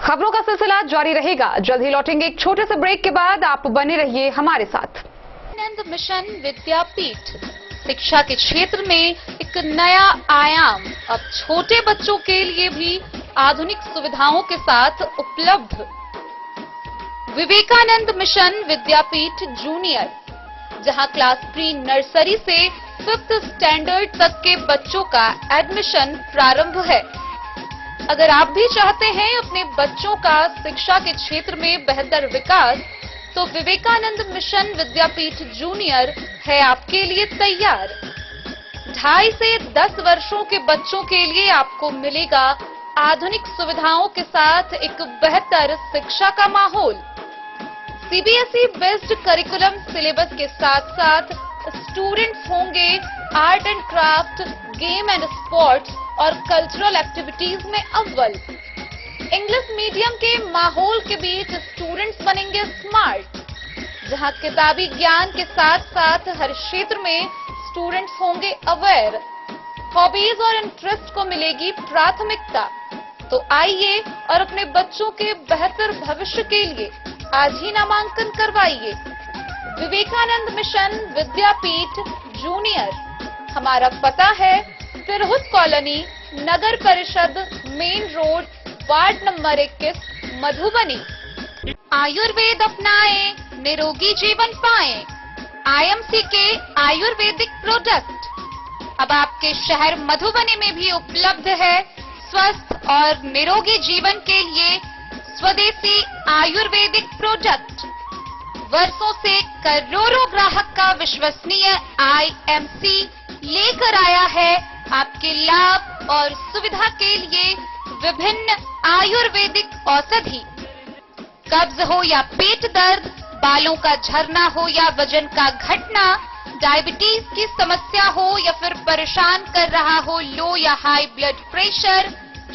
खबरों का सिलसिला जारी रहेगा। जल्द ही लौटेंगे एक छोटे से ब्रेक के बाद। आप बने रहिए हमारे साथ। आनंद मिशन विद्यापीठ शिक्षा के क्षेत्र में एक नया आयाम अब छोटे बच्चों के लिए भी आधुनिक सुविधाओं के साथ उपलब्ध। विवेकानंद मिशन विद्यापीठ जूनियर, जहां क्लास प्री नर्सरी से 5th स्टैंडर्ड तक के बच्चों का एडमिशन प्रारंभ है। अगर आप भी चाहते हैं अपने बच्चों का शिक्षा के क्षेत्र में बेहतर विकास, तो विवेकानंद मिशन विद्यापीठ जूनियर है आपके लिए तैयार। 2.5 से 10 वर्षों के बच्चों के लिए आपको मिलेगा आधुनिक सुविधाओं के साथ एक बेहतर शिक्षा का माहौल। सीबीएसई बेस्ड करिकुलम सिलेबस के साथ साथ स्टूडेंट्स होंगे art and craft, game and sports और कल्चरल एक्टिविटीज में अव्वल। इंग्लिश मीडियम के माहौल के बीच स्टूडेंट्स बनेंगे स्मार्ट, जहां किताबी ज्ञान के साथ साथ हर क्षेत्र में स्टूडेंट्स होंगे अवेयर। हॉबीज और इंटरेस्ट को मिलेगी प्राथमिकता। तो आइए और अपने बच्चों के बेहतर भविष्य के लिए आज ही नामांकन करवाइए। विवेकानंद मिशन विद्यापीठ जूनियर। हमारा पता है तिरहुत कॉलोनी, नगर परिषद, main road, ward number 21, Madhubani. Ayurveda अपनाएं, निरोगी जीवन पाएं। आईएमसी के आयुर्वेदिक प्रोडक्ट अब आपके शहर मधुबनी में भी उपलब्ध है। स्वस्थ और निरोगी जीवन के लिए स्वदेशी आयुर्वेदिक प्रोडक्ट वर्षों से करोड़ों ग्राहक का विश्वसनीय आईएमसी लेकर आया है आपके लाभ और सुविधा के लिए विभिन्न आयुर्वेदिक औषधि। कब्ज हो या पेट दर्द, बालों का झरना हो या वजन का घटना, डायबिटीज की समस्या हो या फिर परेशान कर रहा हो लो या हाई ब्लड प्रेशर,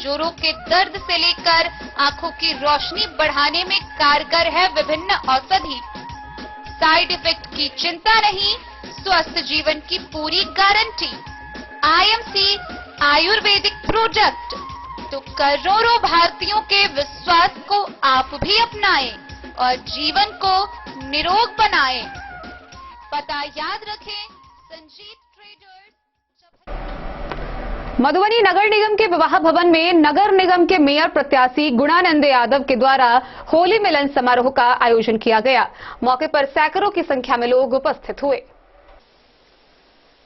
जोड़ों के दर्द से लेकर आंखों की रोशनी बढ़ाने में कारगर है विभिन्न औषधि। साइड इफेक्ट की चिंता नहीं, स्वस्थ जीवन की पूरी गारंटी। आईएमसी आयुर्वेदिक प्रोडक्ट तो करोड़ों भारतीयों के विश्वास को आप भी अपनाएं और जीवन को निरोग बनाएं। पता याद रखें, संजीत ट्रेडर्स। मधुबनी नगर निगम के विवाह भवन में नगर निगम के मेयर प्रत्याशी गुणानंद यादव के द्वारा होली मिलन समारोह का आयोजन किया गया। मौके पर सैकड़ों की संख्या में लोग उपस्थित हुए।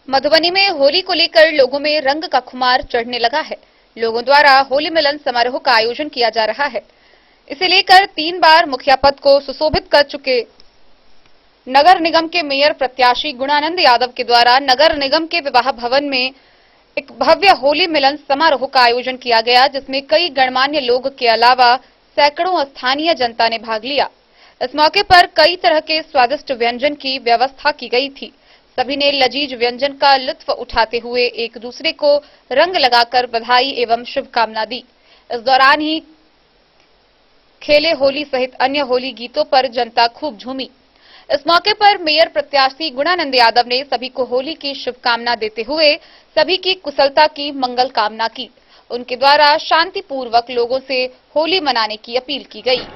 मधुबनी में होली को लेकर लोगों में रंग का खुमार चढ़ने लगा है। लोगों द्वारा होली मिलन समारोह का आयोजन किया जा रहा है। इसे लेकर 3 बार मुखिया पद को सुशोभित कर चुके नगर निगम के मेयर प्रत्याशी गुणानंद यादव के द्वारा नगर निगम के विवाह भवन में एक भव्य होली मिलन समारोह का आयोजन किया गया, जिसमें कई गणमान्य लोग के अलावा सैकड़ों स्थानीय जनता ने भाग लिया। इस मौके पर कई तरह के स्वादिष्ट व्यंजन की व्यवस्था की गई थी। सभी ने लजीज व्यंजन का लुत्फ उठाते हुए एक दूसरे को रंग लगाकर बधाई एवं शुभकामना दी। इस दौरान ही खेले होली सहित अन्य होली गीतों पर जनता खूब झूमी। इस मौके पर मेयर प्रत्याशी गुणानंद यादव ने सभी को होली की शुभकामना देते हुए सभी की कुशलता की मंगल कामना की। उनके द्वारा शांतिपूर्वक लोगों से होली मनाने की अपील की गई।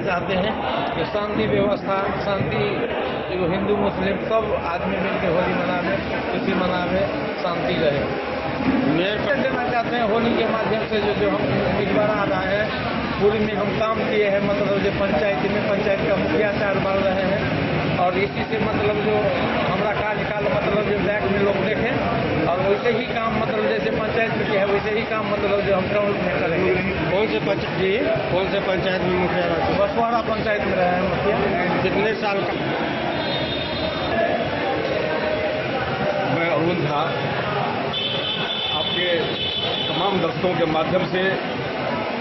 चाहते हैं कि शांति व्यवस्था, शांति जो हिंदू मुस्लिम सब आदमी मिलकर होली मनावे, खुशी मनावे, शांति रहे। मेयर देना चाहते हैं होली के माध्यम से जो हम उम्मीदवार आ रहे हैं, पूरी में हम काम किए हैं। मतलब जो पंचायत का मुखिया 4 बार रहे हैं और इसी से मतलब जो हमारा कार्यकाल मतलब जो बैक में लोग देखें और वैसे ही काम मतलब जैसे पंचायत में किया है वैसे ही काम मतलब जो हम टाउन में करेंगे। कौन से पंचायत में मुखिया रहे? बसवाड़ा पंचायत में रहे हैं मुखिया। कितने साल का? मैं अरुण झा आपके तमाम दर्शकों के माध्यम से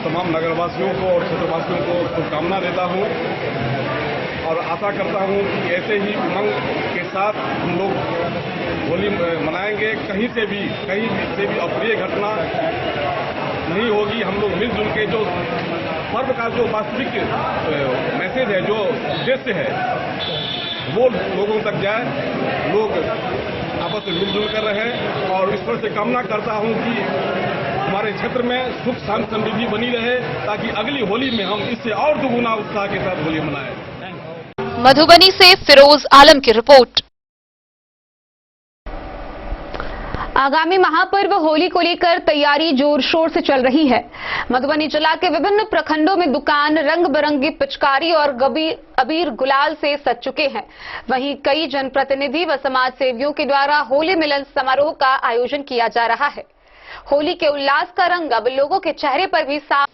तमाम नगरवासियों को और क्षेत्रवासियों को शुभकामना देता हूं और आशा करता हूं कि ऐसे ही उमंग के साथ हम लोग होली मनाएंगे। कहीं से भी अप्रिय घटना नहीं होगी, हम लोग मिलजुल के जो पर्व का जो वास्तविक मैसेज है, जो उद्देश्य है, वो लोगों तक जाए, लोग आपस में मिलजुल कर रहे। और ईश्वर से कामना करता हूं कि हमारे क्षेत्र में सुख शांति समृद्धि बनी रहे, ताकि अगली होली में हम इससे और दुगुना उत्साह के साथ होली मनाएं। मधुबनी से फिरोज आलम की रिपोर्ट। आगामी महापर्व होली को लेकर तैयारी जोर शोर से चल रही है। मधुबनी जिला के विभिन्न प्रखंडों में दुकान रंग बिरंगी पिचकारी और अबीर गुलाल से सज चुके हैं। वहीं कई जनप्रतिनिधि व समाज सेवियों के द्वारा होली मिलन समारोह का आयोजन किया जा रहा है। होली के उल्लास का रंग अब लोगों के चेहरे पर भी साफ।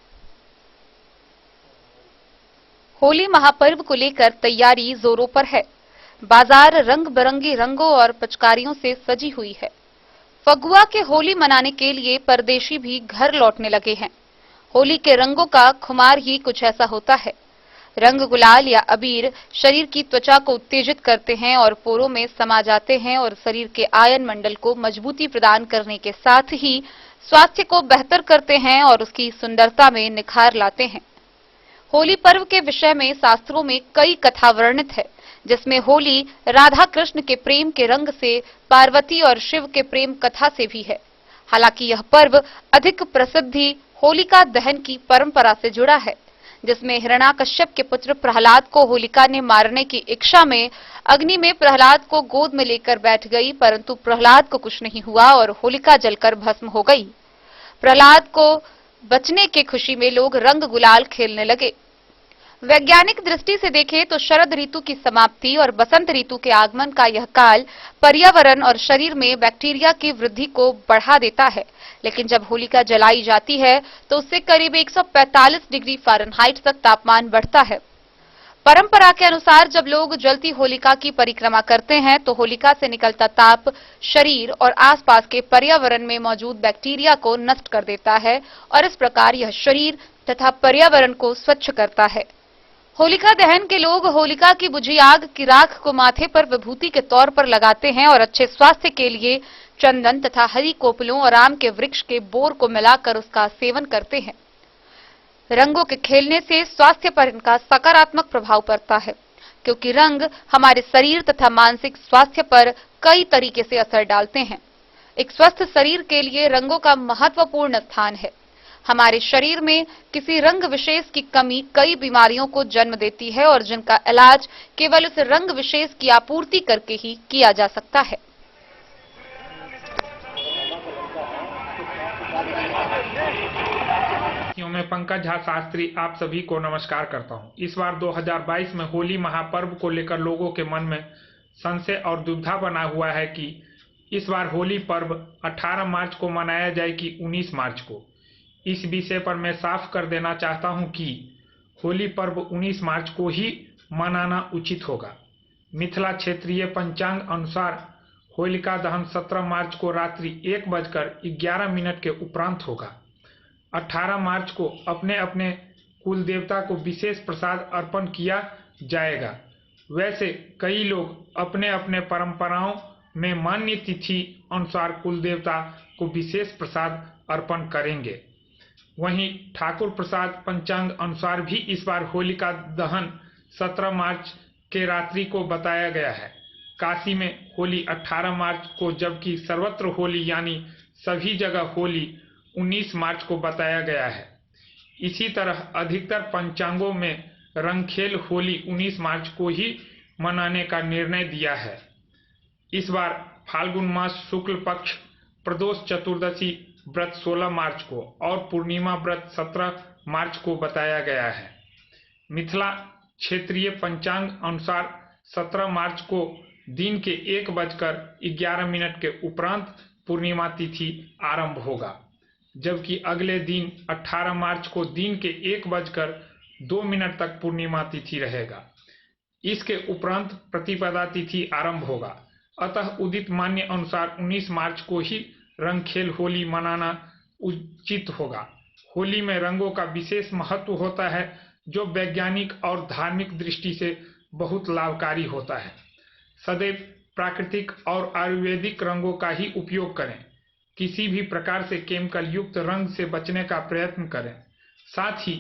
होली महापर्व को लेकर तैयारी जोरों पर है। बाजार रंग बिरंगी रंगों और पिचकारियों से सजी हुई है। फगुआ के होली मनाने के लिए परदेशी भी घर लौटने लगे हैं। होली के रंगों का खुमार ही कुछ ऐसा होता है। रंग गुलाल या अबीर शरीर की त्वचा को उत्तेजित करते हैं और पोरों में समा जाते हैं और शरीर के आयन मंडल को मजबूती प्रदान करने के साथ ही स्वास्थ्य को बेहतर करते हैं और उसकी सुंदरता में निखार लाते हैं। होली पर्व के विषय में शास्त्रों में कई कथा वर्णित है, जिसमें होली राधा कृष्ण के प्रेम के रंग से पार्वती और शिव के प्रेम कथा से भी है। हालांकि यह पर्व अधिक प्रसिद्धि होलिका दहन की परंपरा से जुड़ा है, जिसमें हिरण्याकश्यप के पुत्र प्रहलाद को होलिका ने मारने की इच्छा में अग्नि में प्रहलाद को गोद में लेकर बैठ गई, परंतु प्रहलाद को कुछ नहीं हुआ और होलिका जलकर भस्म हो गई। प्रहलाद को बचने की खुशी में लोग रंग गुलाल खेलने लगे। वैज्ञानिक दृष्टि से देखें तो शरद ऋतु की समाप्ति और बसंत ऋतु के आगमन का यह काल पर्यावरण और शरीर में बैक्टीरिया की वृद्धि को बढ़ा देता है, लेकिन जब होलिका जलाई जाती है तो उससे करीब 145 डिग्री फ़ारेनहाइट तक तापमान बढ़ता है। परंपरा के अनुसार जब लोग जलती होलिका की परिक्रमा करते हैं तो होलिका से निकलता ताप शरीर और आसपास के पर्यावरण में मौजूद बैक्टीरिया को नष्ट कर देता है और इस प्रकार यह शरीर तथा पर्यावरण को स्वच्छ करता है। होलिका दहन के लोग होलिका की बुझी आग की राख को माथे पर विभूति के तौर पर लगाते हैं और अच्छे स्वास्थ्य के लिए चंदन तथा हरी कोपलों और आम के वृक्ष के बोर को मिलाकर उसका सेवन करते हैं। रंगों के खेलने से स्वास्थ्य पर इनका सकारात्मक प्रभाव पड़ता है, क्योंकि रंग हमारे शरीर तथा मानसिक स्वास्थ्य पर कई तरीके से असर डालते हैं। एक स्वस्थ शरीर के लिए रंगों का महत्वपूर्ण स्थान है। हमारे शरीर में किसी रंग विशेष की कमी कई बीमारियों को जन्म देती है और जिनका इलाज केवल उस रंग विशेष की आपूर्ति करके ही किया जा सकता है। मैं पंकज झा शास्त्री आप सभी को नमस्कार करता हूं। इस बार 2022 में होली महापर्व को लेकर लोगों के मन में संशय और दुविधा बना हुआ है कि इस बार होली पर्व 18 मार्च को मनाया जाए कि 19 मार्च को। इस विषय पर मैं साफ कर देना चाहता हूं कि होली पर्व 19 मार्च को ही मनाना उचित होगा। मिथिला क्षेत्रीय पंचांग अनुसार होलिका दहन 17 मार्च को रात्रि 1:11 के उपरांत होगा। 18 मार्च को अपने अपने कुल देवता को विशेष प्रसाद अर्पण किया जाएगा। वैसे कई लोग अपने अपने परंपराओं में मान्य तिथि अनुसार कुल देवता को विशेष प्रसाद अर्पण करेंगे। वहीं ठाकुर प्रसाद पंचांग अनुसार भी इस बार होलिका दहन 17 मार्च के रात्रि को बताया गया है। काशी में होली 18 मार्च को, जबकि सर्वत्र होली यानी सभी जगह होली 19 मार्च को बताया गया है। इसी तरह अधिकतर पंचांगों में रंगखेल होली 19 मार्च को ही मनाने का निर्णय दिया है। इस बार फाल्गुन मास शुक्ल पक्ष प्रदोष चतुर्दशी व्रत 16 मार्च को और पूर्णिमा व्रत 17 मार्च को बताया गया है। मिथिला क्षेत्रीय पंचांग अनुसार 17 मार्च को दिन के 1:11 के उपरांत पूर्णिमा तिथि आरंभ होगा, जबकि अगले दिन 18 मार्च को दिन के 1:02 तक पूर्णिमा तिथि रहेगा। इसके उपरांत प्रतिपदा तिथि आरंभ होगा। अतः उदित मान्य अनुसार 19 मार्च को ही रंगखेल होली मनाना उचित होगा। होली में रंगों का विशेष महत्व होता है, जो वैज्ञानिक और धार्मिक दृष्टि से बहुत लाभकारी होता है। सदैव प्राकृतिक और आयुर्वेदिक रंगों का ही उपयोग करें। किसी भी प्रकार से केमिकल युक्त रंग से बचने का प्रयत्न करें। साथ ही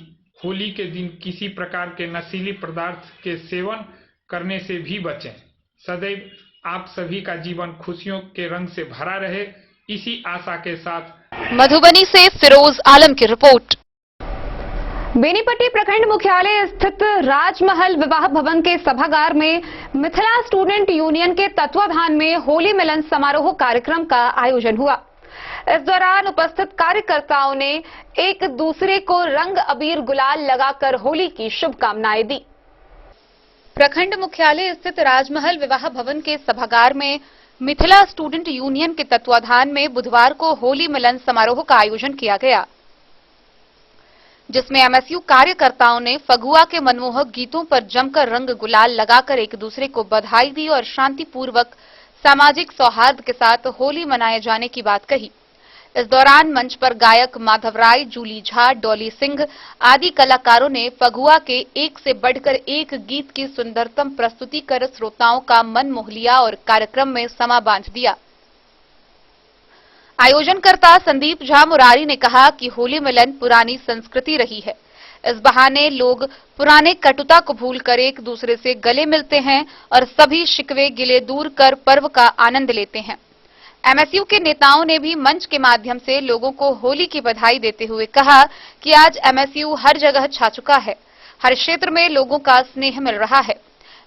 होली के दिन किसी प्रकार के नशीली पदार्थ के सेवन करने से भी बचें। सदैव आप सभी का जीवन खुशियों के रंग से भरा रहे, इसी आशा के साथ मधुबनी से फिरोज आलम की रिपोर्ट। बेनीपट्टी प्रखंड मुख्यालय स्थित राजमहल विवाह भवन के सभागार में मिथिला स्टूडेंट यूनियन के तत्वाधान में होली मिलन समारोह कार्यक्रम का आयोजन हुआ। इस दौरान उपस्थित कार्यकर्ताओं ने एक दूसरे को रंग अबीर गुलाल लगाकर होली की शुभकामनाएं दी। प्रखंड मुख्यालय स्थित राजमहल विवाह भवन के सभागार में मिथिला स्टूडेंट यूनियन के तत्वाधान में बुधवार को होली मिलन समारोह का आयोजन किया गया, जिसमें एमएसयू कार्यकर्ताओं ने फगुआ के मनमोहक गीतों पर जमकर रंग गुलाल लगाकर एक दूसरे को बधाई दी और शांतिपूर्वक सामाजिक सौहार्द के साथ होली मनाए जाने की बात कही। इस दौरान मंच पर गायक माधव राय, जूली झा, डॉली सिंह आदि कलाकारों ने फगुआ के एक से बढ़कर एक गीत की सुंदरतम प्रस्तुति कर श्रोताओं का मन मोह लिया और कार्यक्रम में समा बांध दिया। आयोजनकर्ता संदीप झा मुरारी ने कहा कि होली मिलन पुरानी संस्कृति रही है। इस बहाने लोग पुराने कटुता को भूलकर एक दूसरे से गले मिलते हैं और सभी शिकवे गिले दूर कर पर्व का आनंद लेते हैं। एमएसयू के नेताओं ने भी मंच के माध्यम से लोगों को होली की बधाई देते हुए कहा कि आज एमएसयू हर जगह छा चुका है, हर क्षेत्र में लोगों का स्नेह मिल रहा है।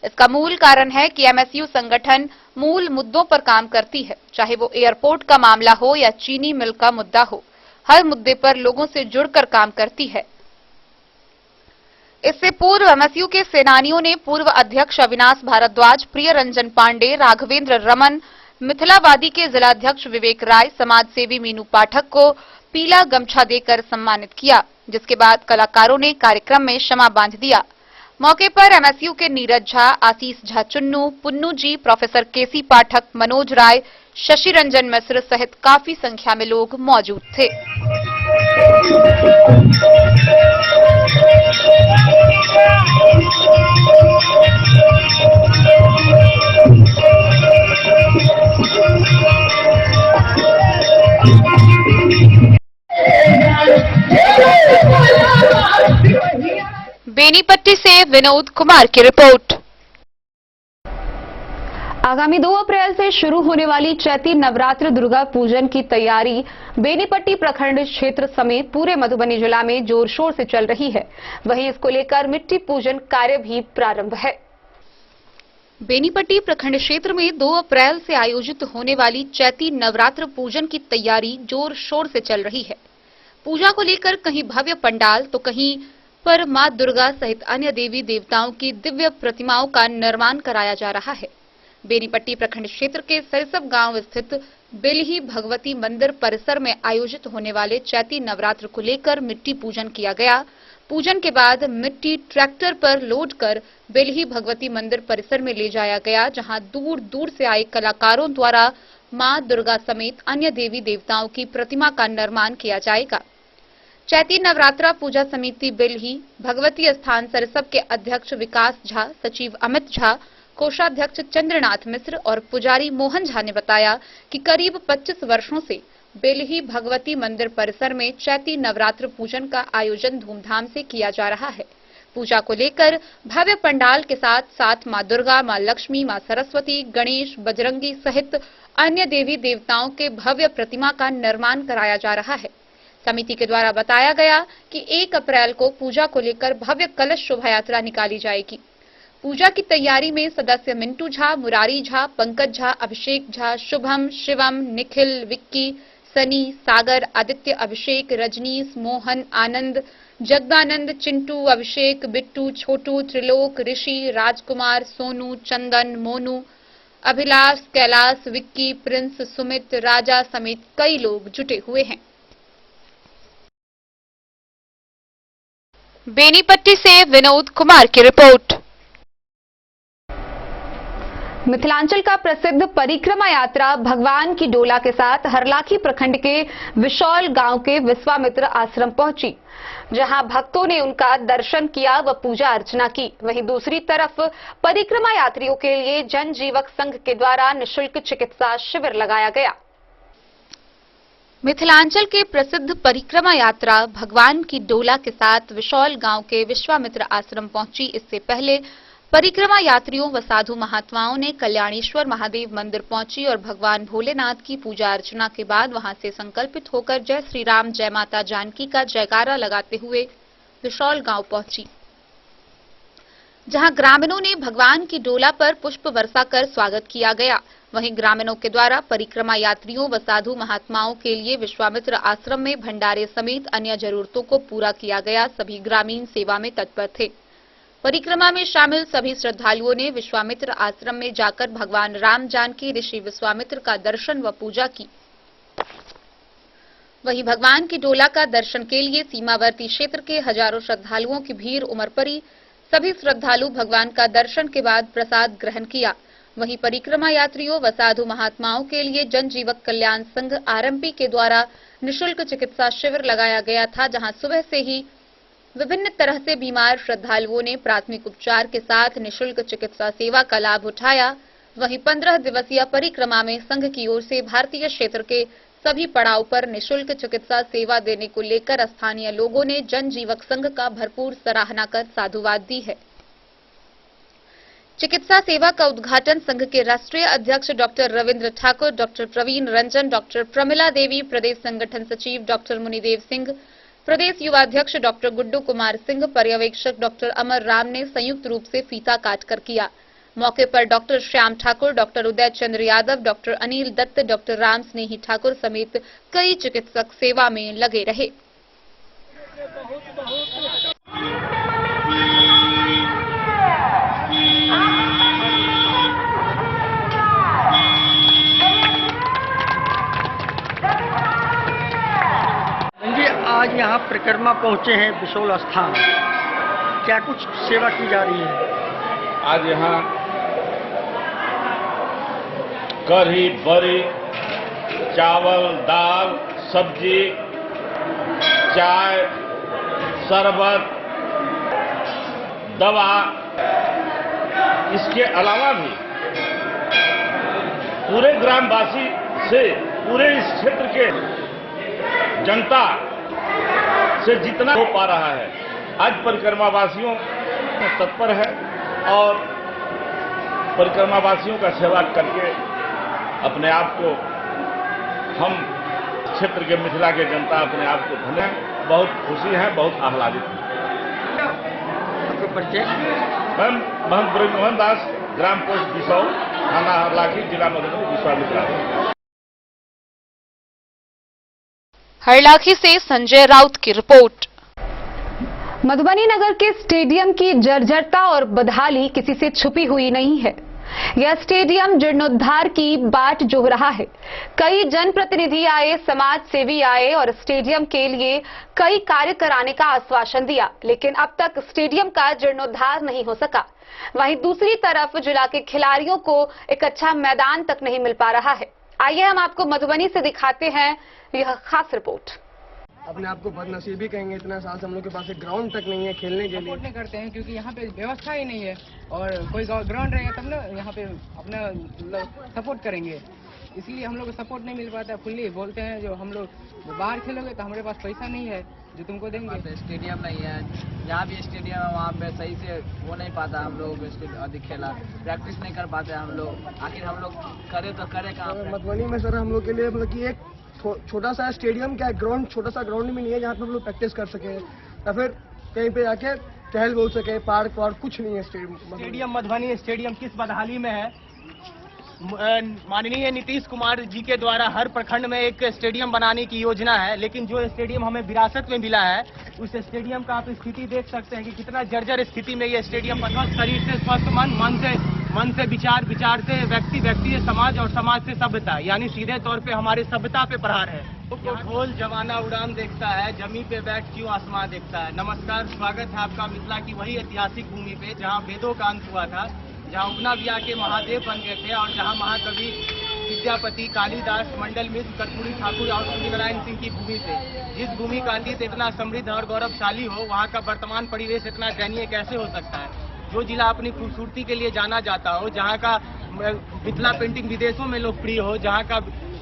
इसका मूल कारण है कि एमएसयू संगठन मूल मुद्दों पर काम करती है, चाहे वो एयरपोर्ट का मामला हो या चीनी मिल का मुद्दा हो, हर मुद्दे पर लोगों से जुड़कर काम करती है। इससे पूर्व एमएसयू के सेनानियों ने पूर्व अध्यक्ष अविनाश भारद्वाज, प्रिय रंजन पांडे, राघवेंद्र रमन, मिथिलावादी के जिलाध्यक्ष विवेक राय, समाज सेवी मीनू पाठक को पीला गमछा देकर सम्मानित किया, जिसके बाद कलाकारों ने कार्यक्रम में क्षमा बांध दिया। मौके पर एमएसयू के नीरज झा, आशीष झा चुन्नू, पुन्नू जी, प्रोफेसर केसी पाठक, मनोज राय, शशि रंजन मिश्र सहित काफी संख्या में लोग मौजूद थे। बेनीपट्टी से विनोद कुमार की रिपोर्ट। आगामी 2 अप्रैल से शुरू होने वाली चैती नवरात्र दुर्गा पूजन की तैयारी बेनीपट्टी प्रखंड क्षेत्र समेत पूरे मधुबनी जिला में जोर शोर से चल रही है। वहीं इसको लेकर मिट्टी पूजन कार्य भी प्रारंभ है। बेनीपट्टी प्रखंड क्षेत्र में 2 अप्रैल से आयोजित होने वाली चैती नवरात्र पूजन की तैयारी जोर शोर से चल रही है। पूजा को लेकर कहीं भव्य पंडाल तो कहीं पर मां दुर्गा सहित अन्य देवी देवताओं की दिव्य प्रतिमाओं का निर्माण कराया जा रहा है। बेनीपट्टी प्रखंड क्षेत्र के सरसब गांव स्थित बेलही भगवती मंदिर परिसर में आयोजित होने वाले चैती नवरात्र को लेकर मिट्टी पूजन किया गया। पूजन के बाद मिट्टी ट्रैक्टर पर लोड कर बेलही भगवती मंदिर परिसर में ले जाया गया, जहां दूर दूर से आए कलाकारों द्वारा मां दुर्गा समेत अन्य देवी देवताओं की प्रतिमा का निर्माण किया जाएगा। चैती नवरात्रा पूजा समिति बेलही भगवती स्थान सरसब के अध्यक्ष विकास झा, सचिव अमित झा, कोषाध्यक्ष चंद्रनाथ मिश्र और पुजारी मोहन झा ने बताया कि करीब 25 वर्षों से बेलही भगवती मंदिर परिसर में चैती नवरात्र पूजन का आयोजन धूमधाम से किया जा रहा है। पूजा को लेकर भव्य पंडाल के साथ साथ मां दुर्गा, मां लक्ष्मी, मां सरस्वती, गणेश, बजरंगी सहित अन्य देवी देवताओं के भव्य प्रतिमा का निर्माण कराया जा रहा है। समिति के द्वारा बताया गया कि 1 अप्रैल को पूजा को लेकर भव्य कलश शोभा यात्रा निकाली जाएगी। पूजा की तैयारी में सदस्य मिंटू झा, मुरारी झा, पंकज झा, अभिषेक झा, शुभम, शिवम, निखिल, विक्की, सनी, सागर, आदित्य, अभिषेक, रजनीश, मोहन, आनंद, जगदानंद, चिंटू, अभिषेक, बिट्टू, छोटू, त्रिलोक, ऋषि, राजकुमार, सोनू, चंदन, मोनू, अभिलाष, कैलाश, विक्की, प्रिंस, सुमित, राजा समेत कई लोग जुटे हुए हैं। बेनीपट्टी से विनोद कुमार की रिपोर्ट। मिथिलांचल का प्रसिद्ध परिक्रमा यात्रा भगवान की डोला के साथ हरलाखी प्रखंड के विशौल गांव के विश्वामित्र आश्रम पहुंची, जहां भक्तों ने उनका दर्शन किया व पूजा अर्चना की। वहीं दूसरी तरफ परिक्रमा यात्रियों के लिए जन जीवक संघ के द्वारा निःशुल्क चिकित्सा शिविर लगाया गया। मिथिलांचल के प्रसिद्ध परिक्रमा यात्रा भगवान की डोला के साथ विशौल गांव के विश्वामित्र आश्रम पहुंची। इससे पहले परिक्रमा यात्रियों व साधु महात्माओं ने कल्याणेश्वर महादेव मंदिर पहुंची और भगवान भोलेनाथ की पूजा अर्चना के बाद वहां से संकल्पित होकर जय श्री राम जय माता जानकी का जयकारा लगाते हुए विशौल गांव पहुंची, जहां ग्रामीणों ने भगवान की डोला पर पुष्प वर्षा कर स्वागत किया गया। वहीं ग्रामीणों के द्वारा परिक्रमा यात्रियों व साधु महात्माओं के लिए विश्वामित्र आश्रम में भंडारे समेत अन्य जरूरतों को पूरा किया गया। सभी ग्रामीण सेवा में तत्पर थे। परिक्रमा में शामिल सभी श्रद्धालुओं ने विश्वामित्र आश्रम में जाकर भगवान राम जानकी ऋषि विश्वामित्र का दर्शन व पूजा की। वहीं भगवान की डोला का दर्शन के लिए सीमावर्ती क्षेत्र के हजारों श्रद्धालुओं की भीड़ उमड़ पड़ी। सभी श्रद्धालु भगवान का दर्शन के बाद प्रसाद ग्रहण किया। वहीं परिक्रमा यात्रियों व साधु महात्माओं के लिए जन जीवक कल्याण संघ आरएमपी के द्वारा निःशुल्क चिकित्सा शिविर लगाया गया था, जहां सुबह से ही विभिन्न तरह से बीमार श्रद्धालुओं ने प्राथमिक उपचार के साथ निःशुल्क चिकित्सा सेवा का लाभ उठाया। वहीं 15 दिवसीय परिक्रमा में संघ की ओर से भारतीय क्षेत्र के सभी पड़ाव पर निःशुल्क चिकित्सा सेवा देने को लेकर स्थानीय लोगों ने जन जीवक संघ का भरपूर सराहना कर साधुवाद दी है। चिकित्सा सेवा का उद्घाटन संघ के राष्ट्रीय अध्यक्ष doctor Ravindra Thakur, doctor Praveen Ranjan, doctor Pramila Devi, प्रदेश संगठन सचिव डॉक्टर मुनिदेव सिंह, प्रदेश युवा अध्यक्ष डॉक्टर गुड्डू कुमार सिंह, पर्यवेक्षक डॉक्टर अमर राम ने संयुक्त रूप से फीता काटकर किया। मौके पर doctor Shyam Thakur, doctor Uday Chandra Yadav, doctor Anil Dutt, doctor Ram स्नेही ठाकुर समेत कई चिकित्सक सेवा में लगे रहे। आज यहाँ परिक्रमा पहुँचे हैं विशोल स्थान, क्या कुछ सेवा की जा रही है? आज यहाँ कढ़ी, बड़ी, चावल, दाल, सब्जी, चाय, शरबत, दवा, इसके अलावा भी पूरे ग्रामवासी से पूरे इस क्षेत्र के जनता से जितना हो पा रहा है, आज परिक्रमा वासियों तत्पर है और परिक्रमा वासियों का सेवा करके अपने आप को हम क्षेत्र के मिथिला के जनता अपने आप को धन्य बहुत खुशी है, बहुत आह्लादित है। आपका परिचय? मैं ब्रह्मोहन दास, ग्राम पोस्ट बिसौल, थाना हरलाखी, जिला मधुबनी, विश्वामित्र। हरलाखी से संजय राउत की रिपोर्ट। मधुबनी नगर के स्टेडियम की जर्जरता और बदहाली किसी से छुपी हुई नहीं है। यह स्टेडियम जीर्णोद्धार की बाट जोह रहा है। कई जनप्रतिनिधि आए, समाज सेवी आए और स्टेडियम के लिए कई कार्य कराने का आश्वासन दिया, लेकिन अब तक स्टेडियम का जीर्णोद्धार नहीं हो सका। वहीं दूसरी तरफ जिला के खिलाड़ियों को एक अच्छा मैदान तक नहीं मिल पा रहा है। आइए हम आपको मधुबनी से दिखाते हैं यह खास रिपोर्ट। अपने आप को बदनसीबी कहेंगे, इतना साल से हम लोग के पास एक ग्राउंड तक नहीं है खेलने के लिए। सपोर्ट नहीं करते हैं क्योंकि यहाँ पे व्यवस्था ही नहीं है, और कोई ग्राउंड रहेगा तब ना यहाँ पे अपना सपोर्ट करेंगे, इसलिए हम लोग को सपोर्ट नहीं मिल पाता। फुल्ली बोलते हैं जो हम लोग बाहर खेलोगे तो हमारे पास पैसा नहीं है जो तुमको देंगे। स्टेडियम नहीं है, जहाँ भी स्टेडियम है वहाँ पे सही से हो नहीं पाता, हम लोग अधिक खेला प्रैक्टिस नहीं कर पाते हम लोग। आखिर हम लोग करे तो करे कहाँ? मधुबनी में सर हम लोग के लिए मतलब कि एक छोटा सा स्टेडियम, क्या ग्राउंड, छोटा सा ग्राउंड भी नहीं है जहाँ पे हम लोग प्रैक्टिस कर सके या फिर कहीं पे जाके टहल बोल सके। पार्क वार्क कुछ नहीं है स्टेडियम। मधुबनी स्टेडियम किस बदहाली में है। माननीय नीतीश कुमार जी के द्वारा हर प्रखंड में एक स्टेडियम बनाने की योजना है, लेकिन जो स्टेडियम हमें विरासत में मिला है उस स्टेडियम का आप स्थिति देख सकते हैं कि कितना जर्जर स्थिति में ये स्टेडियम बना। शरीर से स्वस्थ मन से विचार से व्यक्ति से समाज और समाज से सभ्यता, यानी सीधे तौर पे हमारे सभ्यता पे प्रहार है। ढोल जवाना उड़ान देखता है, जमी पे बैठ क्यों आसमां देखता है। नमस्कार, स्वागत है आपका मिथिला की वही ऐतिहासिक भूमि पे जहाँ वेदों का अंत हुआ था, जहाँ उपना बिया के महादेव बन गए थे और जहाँ महाकवि विद्यापति, कालिदास, मंडल मिश्र, कर्पूरी ठाकुर और सूर्यनारायण सिंह की भूमि पे। जिस भूमि का अतीत इतना समृद्ध और गौरवशाली हो, वहाँ का वर्तमान परिवेश इतना दयनीय कैसे हो सकता है। जो जिला अपनी खूबसूरती के लिए जाना जाता हो, जहाँ का मिथिला पेंटिंग विदेशों में लोकप्रिय हो, जहाँ का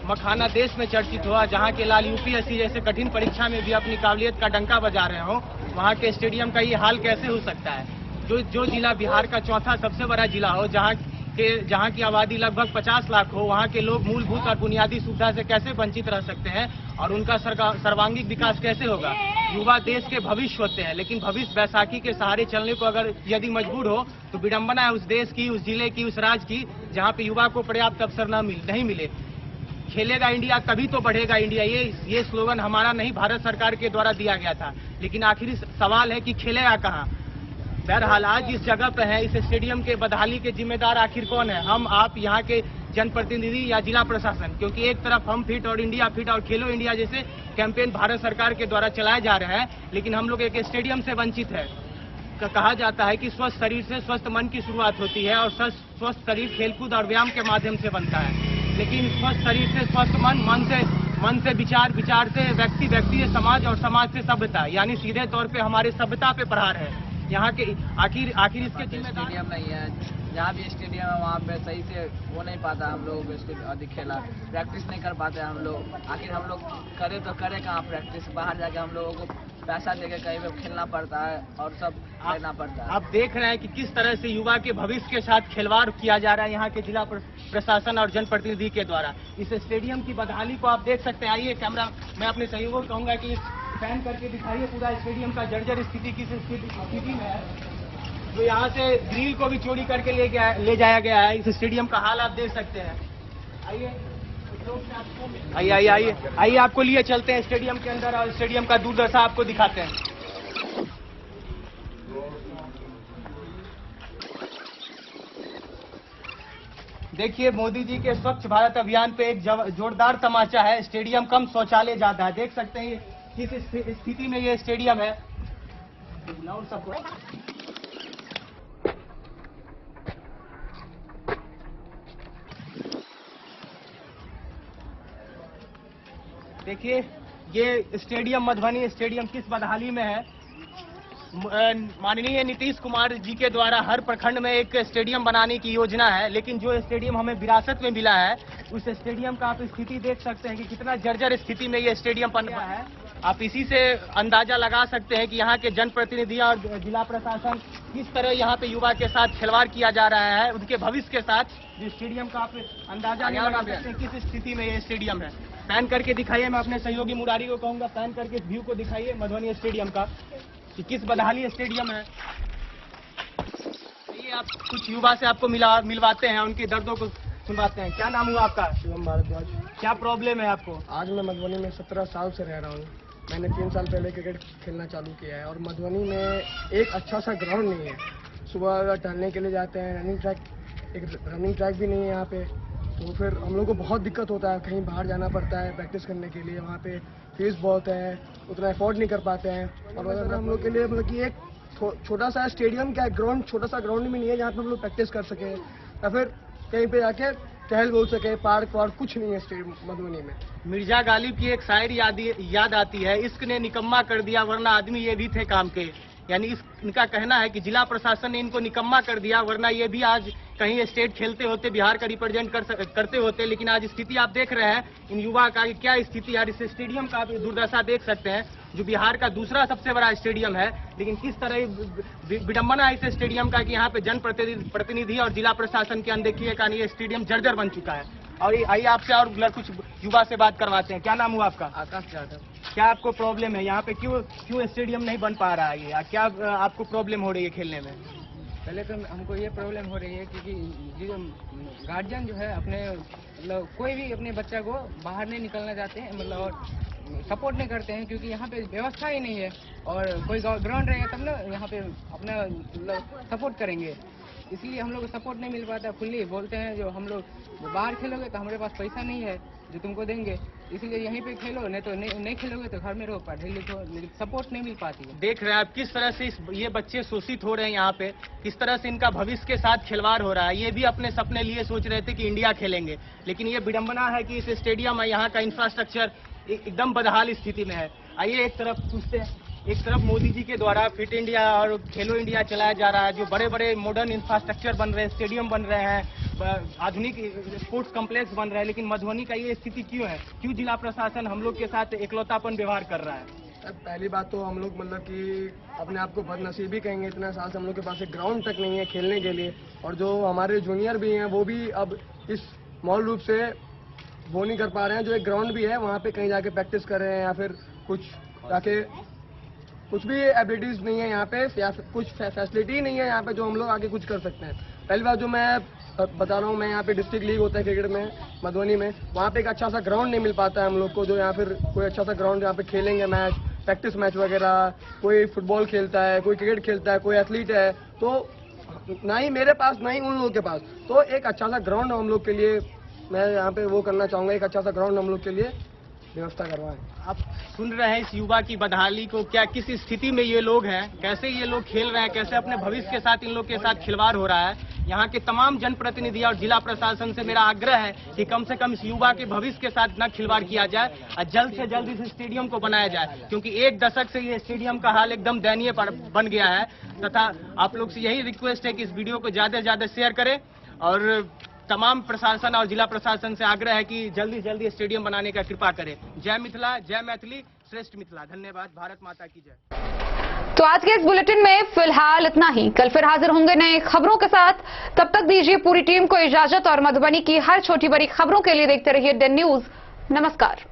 मखाना देश में चर्चित हुआ, जहां के लाल यूपीएससी जैसे कठिन परीक्षा में भी अपनी काबिलियत का डंका बजा रहे हो, वहां के स्टेडियम का ये हाल कैसे हो सकता है? जो जिला बिहार का चौथा सबसे बड़ा जिला हो, जहां की आबादी लगभग 50 लाख हो, वहां के लोग मूलभूत और बुनियादी सुविधा से कैसे वंचित रह सकते हैं और उनका सर्वांगीण विकास कैसे होगा? युवा देश के भविष्य होते हैं, लेकिन भविष्य बैसाखी के सहारे चलने को अगर यदि मजबूर हो तो विडंबना है उस देश की, उस जिले की, उस राज्य की, जहां पे युवा को पर्याप्त अवसर नहीं मिले। खेलेगा इंडिया तभी तो बढ़ेगा इंडिया, ये स्लोगन हमारा नहीं, भारत सरकार के द्वारा दिया गया था। लेकिन आखिरी सवाल है कि खेलेगा कहाँ? बहरहाल आज इस जगह पे है, इस स्टेडियम के बदहाली के जिम्मेदार आखिर कौन है? हम, आप, यहाँ के जनप्रतिनिधि या जिला प्रशासन? क्योंकि एक तरफ हम फिट और इंडिया फिट और खेलो इंडिया जैसे कैंपेन भारत सरकार के द्वारा चलाए जा रहे हैं, लेकिन हम लोग एक स्टेडियम से वंचित है। कहा जाता है कि स्वस्थ शरीर से स्वस्थ मन की शुरुआत होती है और स्वस्थ शरीर खेलकूद और व्यायाम के माध्यम से बनता है। लेकिन स्वस्थ शरीर से स्वस्थ मन से विचार से व्यक्ति से समाज और समाज से सभ्यता, यानी सीधे तौर पे हमारे सभ्यता पे प्रहार है। यहाँ के आखिर इसके स्टेडियम नहीं है, जहाँ भी स्टेडियम है वहाँ पे सही से हो नहीं पाता, हम लोग अधिक खेला प्रैक्टिस नहीं कर पाते हम लोग। आखिर हम लोग करे तो करे कहाँ प्रैक्टिस? बाहर जाके हम लोगों को पैसा देके कहीं पे खेलना पड़ता है और सब लेना पड़ता है। आप देख रहे हैं कि किस तरह से युवा के भविष्य के साथ खिलवाड़ किया जा रहा है यहाँ के जिला प्रशासन और जनप्रतिनिधि के द्वारा। इस स्टेडियम की बदहाली को आप देख सकते हैं। आइए कैमरा, मैं अपने सहयोगियों को कहूँगा कि पैन करके दिखाइए पूरा स्टेडियम का जर्जर स्थिति किस स्थिति में है। तो यहाँ से ग्रिल को भी चोरी करके ले जाया गया है। इस स्टेडियम का हाल आप देख सकते हैं। आइए आपको लिए चलते हैं स्टेडियम के अंदर और स्टेडियम का दुर्दशा आपको दिखाते हैं। देखिए, मोदी जी के स्वच्छ भारत अभियान पे एक जोरदार तमाचा है। स्टेडियम कम शौचालय ज्यादा है। देख सकते हैं किस स्थिति में ये स्टेडियम है। देखिए, ये स्टेडियम मधुबनी स्टेडियम किस बदहाली में है। माननीय नीतीश कुमार जी के द्वारा हर प्रखंड में एक स्टेडियम बनाने की योजना है, लेकिन जो स्टेडियम हमें विरासत में मिला है, उस स्टेडियम का आप स्थिति देख सकते हैं कि कितना जर्जर स्थिति में ये स्टेडियम बन गया है। आप इसी से अंदाजा लगा सकते हैं कि यहाँ के जनप्रतिनिधि और जिला प्रशासन किस तरह यहाँ पे युवा के साथ खिलवाड़ किया जा रहा है, उनके भविष्य के साथ। जो स्टेडियम का आप अंदाजा नहीं लगा सकते हैं किस स्थिति में ये स्टेडियम है। पैन करके दिखाइए, मैं अपने सहयोगी मुरारी को कहूँगा पैन करके व्यू को दिखाइए मधुबनी स्टेडियम का कि किस बदहाली स्टेडियम है। ये आप कुछ युवा से आपको मिलवाते हैं, उनके दर्दों को सुनवाते हैं। क्या नाम हुआ आपका? शिवम भारद्वाज। क्या प्रॉब्लम है आपको? आज मैं मधुबनी में 17 साल से रह रहा हूँ। मैंने 3 साल पहले क्रिकेट खेलना चालू किया है और मधुबनी में एक अच्छा सा ग्राउंड नहीं है। सुबह अगर टहलने के लिए जाते हैं, रनिंग ट्रैक भी नहीं है यहाँ पे, तो फिर हम लोग को बहुत दिक्कत होता है। कहीं बाहर जाना पड़ता है प्रैक्टिस करने के लिए, वहाँ पे फीस बहुत है, उतना अफोर्ड नहीं कर पाते हैं। और अगर हम लोग के लिए मतलब कि एक छोटा सा स्टेडियम क्या ग्राउंड, छोटा सा ग्राउंड भी नहीं है जहाँ पे हम लोग प्रैक्टिस कर सके या फिर कहीं पे जाके टहल बोल सके। पार्क कुछ नहीं है स्टेडियम मधुबनी में। मिर्जा गालिब की एक शायरी याद आती है, इश्क ने निकम्मा कर दिया वरना आदमी ये भी थे काम के। यानी इनका कहना है कि जिला प्रशासन ने इनको निकम्मा कर दिया, वरना ये भी आज कहीं स्टेट खेलते होते, बिहार का रिप्रेजेंट करते होते। लेकिन आज स्थिति आप देख रहे हैं इन युवा का क्या स्थिति। यार इस स्टेडियम का आप दुर्दशा देख सकते हैं, जो बिहार का दूसरा सबसे बड़ा स्टेडियम है। लेकिन किस तरह विडंबना है इस स्टेडियम का कि यहाँ पे जनप्रतिनिधि और जिला प्रशासन की अनदेखी के कारण ये स्टेडियम जर्जर बन चुका है। और आइए आपसे और कुछ युवा से बात करवाते हैं। क्या नाम हुआ आपका? आकाश यादव। क्या आपको प्रॉब्लम है यहाँ पे? क्यों स्टेडियम नहीं बन पा रहा है ये? क्या आपको प्रॉब्लम हो रही है खेलने में? पहले तो हमको ये प्रॉब्लम हो रही है क्योंकि जो गार्जियन जो है अपने मतलब कोई भी अपने बच्चा को बाहर नहीं निकलना चाहते हैं, मतलब और सपोर्ट नहीं करते हैं क्योंकि यहाँ पे व्यवस्था ही नहीं है। और कोई ग्राउंड रहेगा तब ना यहाँ पे अपना मतलब सपोर्ट करेंगे, इसलिए हम लोग को सपोर्ट नहीं मिल पाता। फुल्ली बोलते हैं जो हम लोग बाहर खेलोगे तो हमारे पास पैसा नहीं है जो तुमको देंगे, इसलिए यहीं पे खेलो, नहीं तो नहीं खेलोगे तो घर में रहो, पढ़े लिखो, सपोर्ट नहीं मिल पाती है। देख रहे हैं आप किस तरह से ये बच्चे शोषित हो रहे हैं यहाँ पे, किस तरह से इनका भविष्य के साथ खिलवाड़ हो रहा है। ये भी अपने सपने लिए सोच रहे थे कि इंडिया खेलेंगे, लेकिन ये विडंबना है कि इस स्टेडियम है, यहाँ का इंफ्रास्ट्रक्चर एकदम बदहाल स्थिति में है। आइए एक तरफ पूछते हैं एक तरफ मोदी जी के द्वारा फिट इंडिया और खेलो इंडिया चलाया जा रहा है, जो बड़े बड़े मॉडर्न इंफ्रास्ट्रक्चर बन रहे हैं, स्टेडियम बन रहे हैं, आधुनिक स्पोर्ट्स कॉम्प्लेक्स बन रहे हैं, लेकिन मधुबनी का ये स्थिति क्यों है? क्यों जिला प्रशासन हम लोग के साथ एकलौतापन व्यवहार कर रहा है? पहली बात तो हम लोग मतलब कि अपने आप को बदनसीबी कहेंगे, इतना साल से हम लोग के पास एक ग्राउंड तक नहीं है खेलने के लिए, और जो हमारे जूनियर भी हैं वो भी अब इस मौल रूप से वो नहीं कर पा रहे हैं। जो एक ग्राउंड भी है वहाँ पे कहीं जाके प्रैक्टिस कर रहे हैं, या फिर कुछ जाके कुछ भी एबिलिटीज नहीं है यहाँ पे, या फिर कुछ फैसिलिटी नहीं है यहाँ पे जो हम लोग आगे कुछ कर सकते हैं। पहली बात जो मैं बता रहा हूँ, मैं यहाँ पे डिस्ट्रिक्ट लीग होता है क्रिकेट में मधुबनी में, वहाँ पे एक अच्छा सा ग्राउंड नहीं मिल पाता है हम लोग को, जो यहाँ फिर कोई अच्छा सा ग्राउंड यहाँ पे खेलेंगे मैच, प्रैक्टिस मैच वगैरह, कोई फुटबॉल खेलता है, कोई क्रिकेट खेलता है, कोई एथलीट है, तो ना ही मेरे पास ना ही उन लोगों के पास। तो एक अच्छा सा ग्राउंड हम लोग के लिए, मैं यहाँ पे वो करना चाहूँगा, एक अच्छा सा ग्राउंड हम लोग के लिए व्यवस्था करवाएं। आप सुन रहे हैं इस युवा की बदहाली को, क्या किस स्थिति में ये लोग हैं, कैसे ये लोग खेल रहे हैं, कैसे अपने भविष्य के साथ इन लोग के साथ खिलवाड़ हो रहा है। यहाँ के तमाम जनप्रतिनिधि और जिला प्रशासन से मेरा आग्रह है कि कम से कम इस युवा के भविष्य के साथ न खिलवाड़ किया जाए और जल्द से जल्द इस स्टेडियम को बनाया जाए, क्योंकि एक दशक से ये स्टेडियम का हाल एकदम दयनीय बन गया है। तथा आप लोग से यही रिक्वेस्ट है कि इस वीडियो को ज्यादा से ज्यादा शेयर करें, और तमाम प्रशासन और जिला प्रशासन से आग्रह है कि जल्दी से जल्दी स्टेडियम बनाने का कृपा करें। जय मिथिला, जय मैथिली, श्रेष्ठ मिथिला। धन्यवाद। भारत माता की जय। तो आज के इस बुलेटिन में फिलहाल इतना ही। कल फिर हाजिर होंगे नए खबरों के साथ। तब तक दीजिए पूरी टीम को इजाजत और मधुबनी की हर छोटी बड़ी खबरों के लिए देखते रहिए डेन न्यूज। नमस्कार।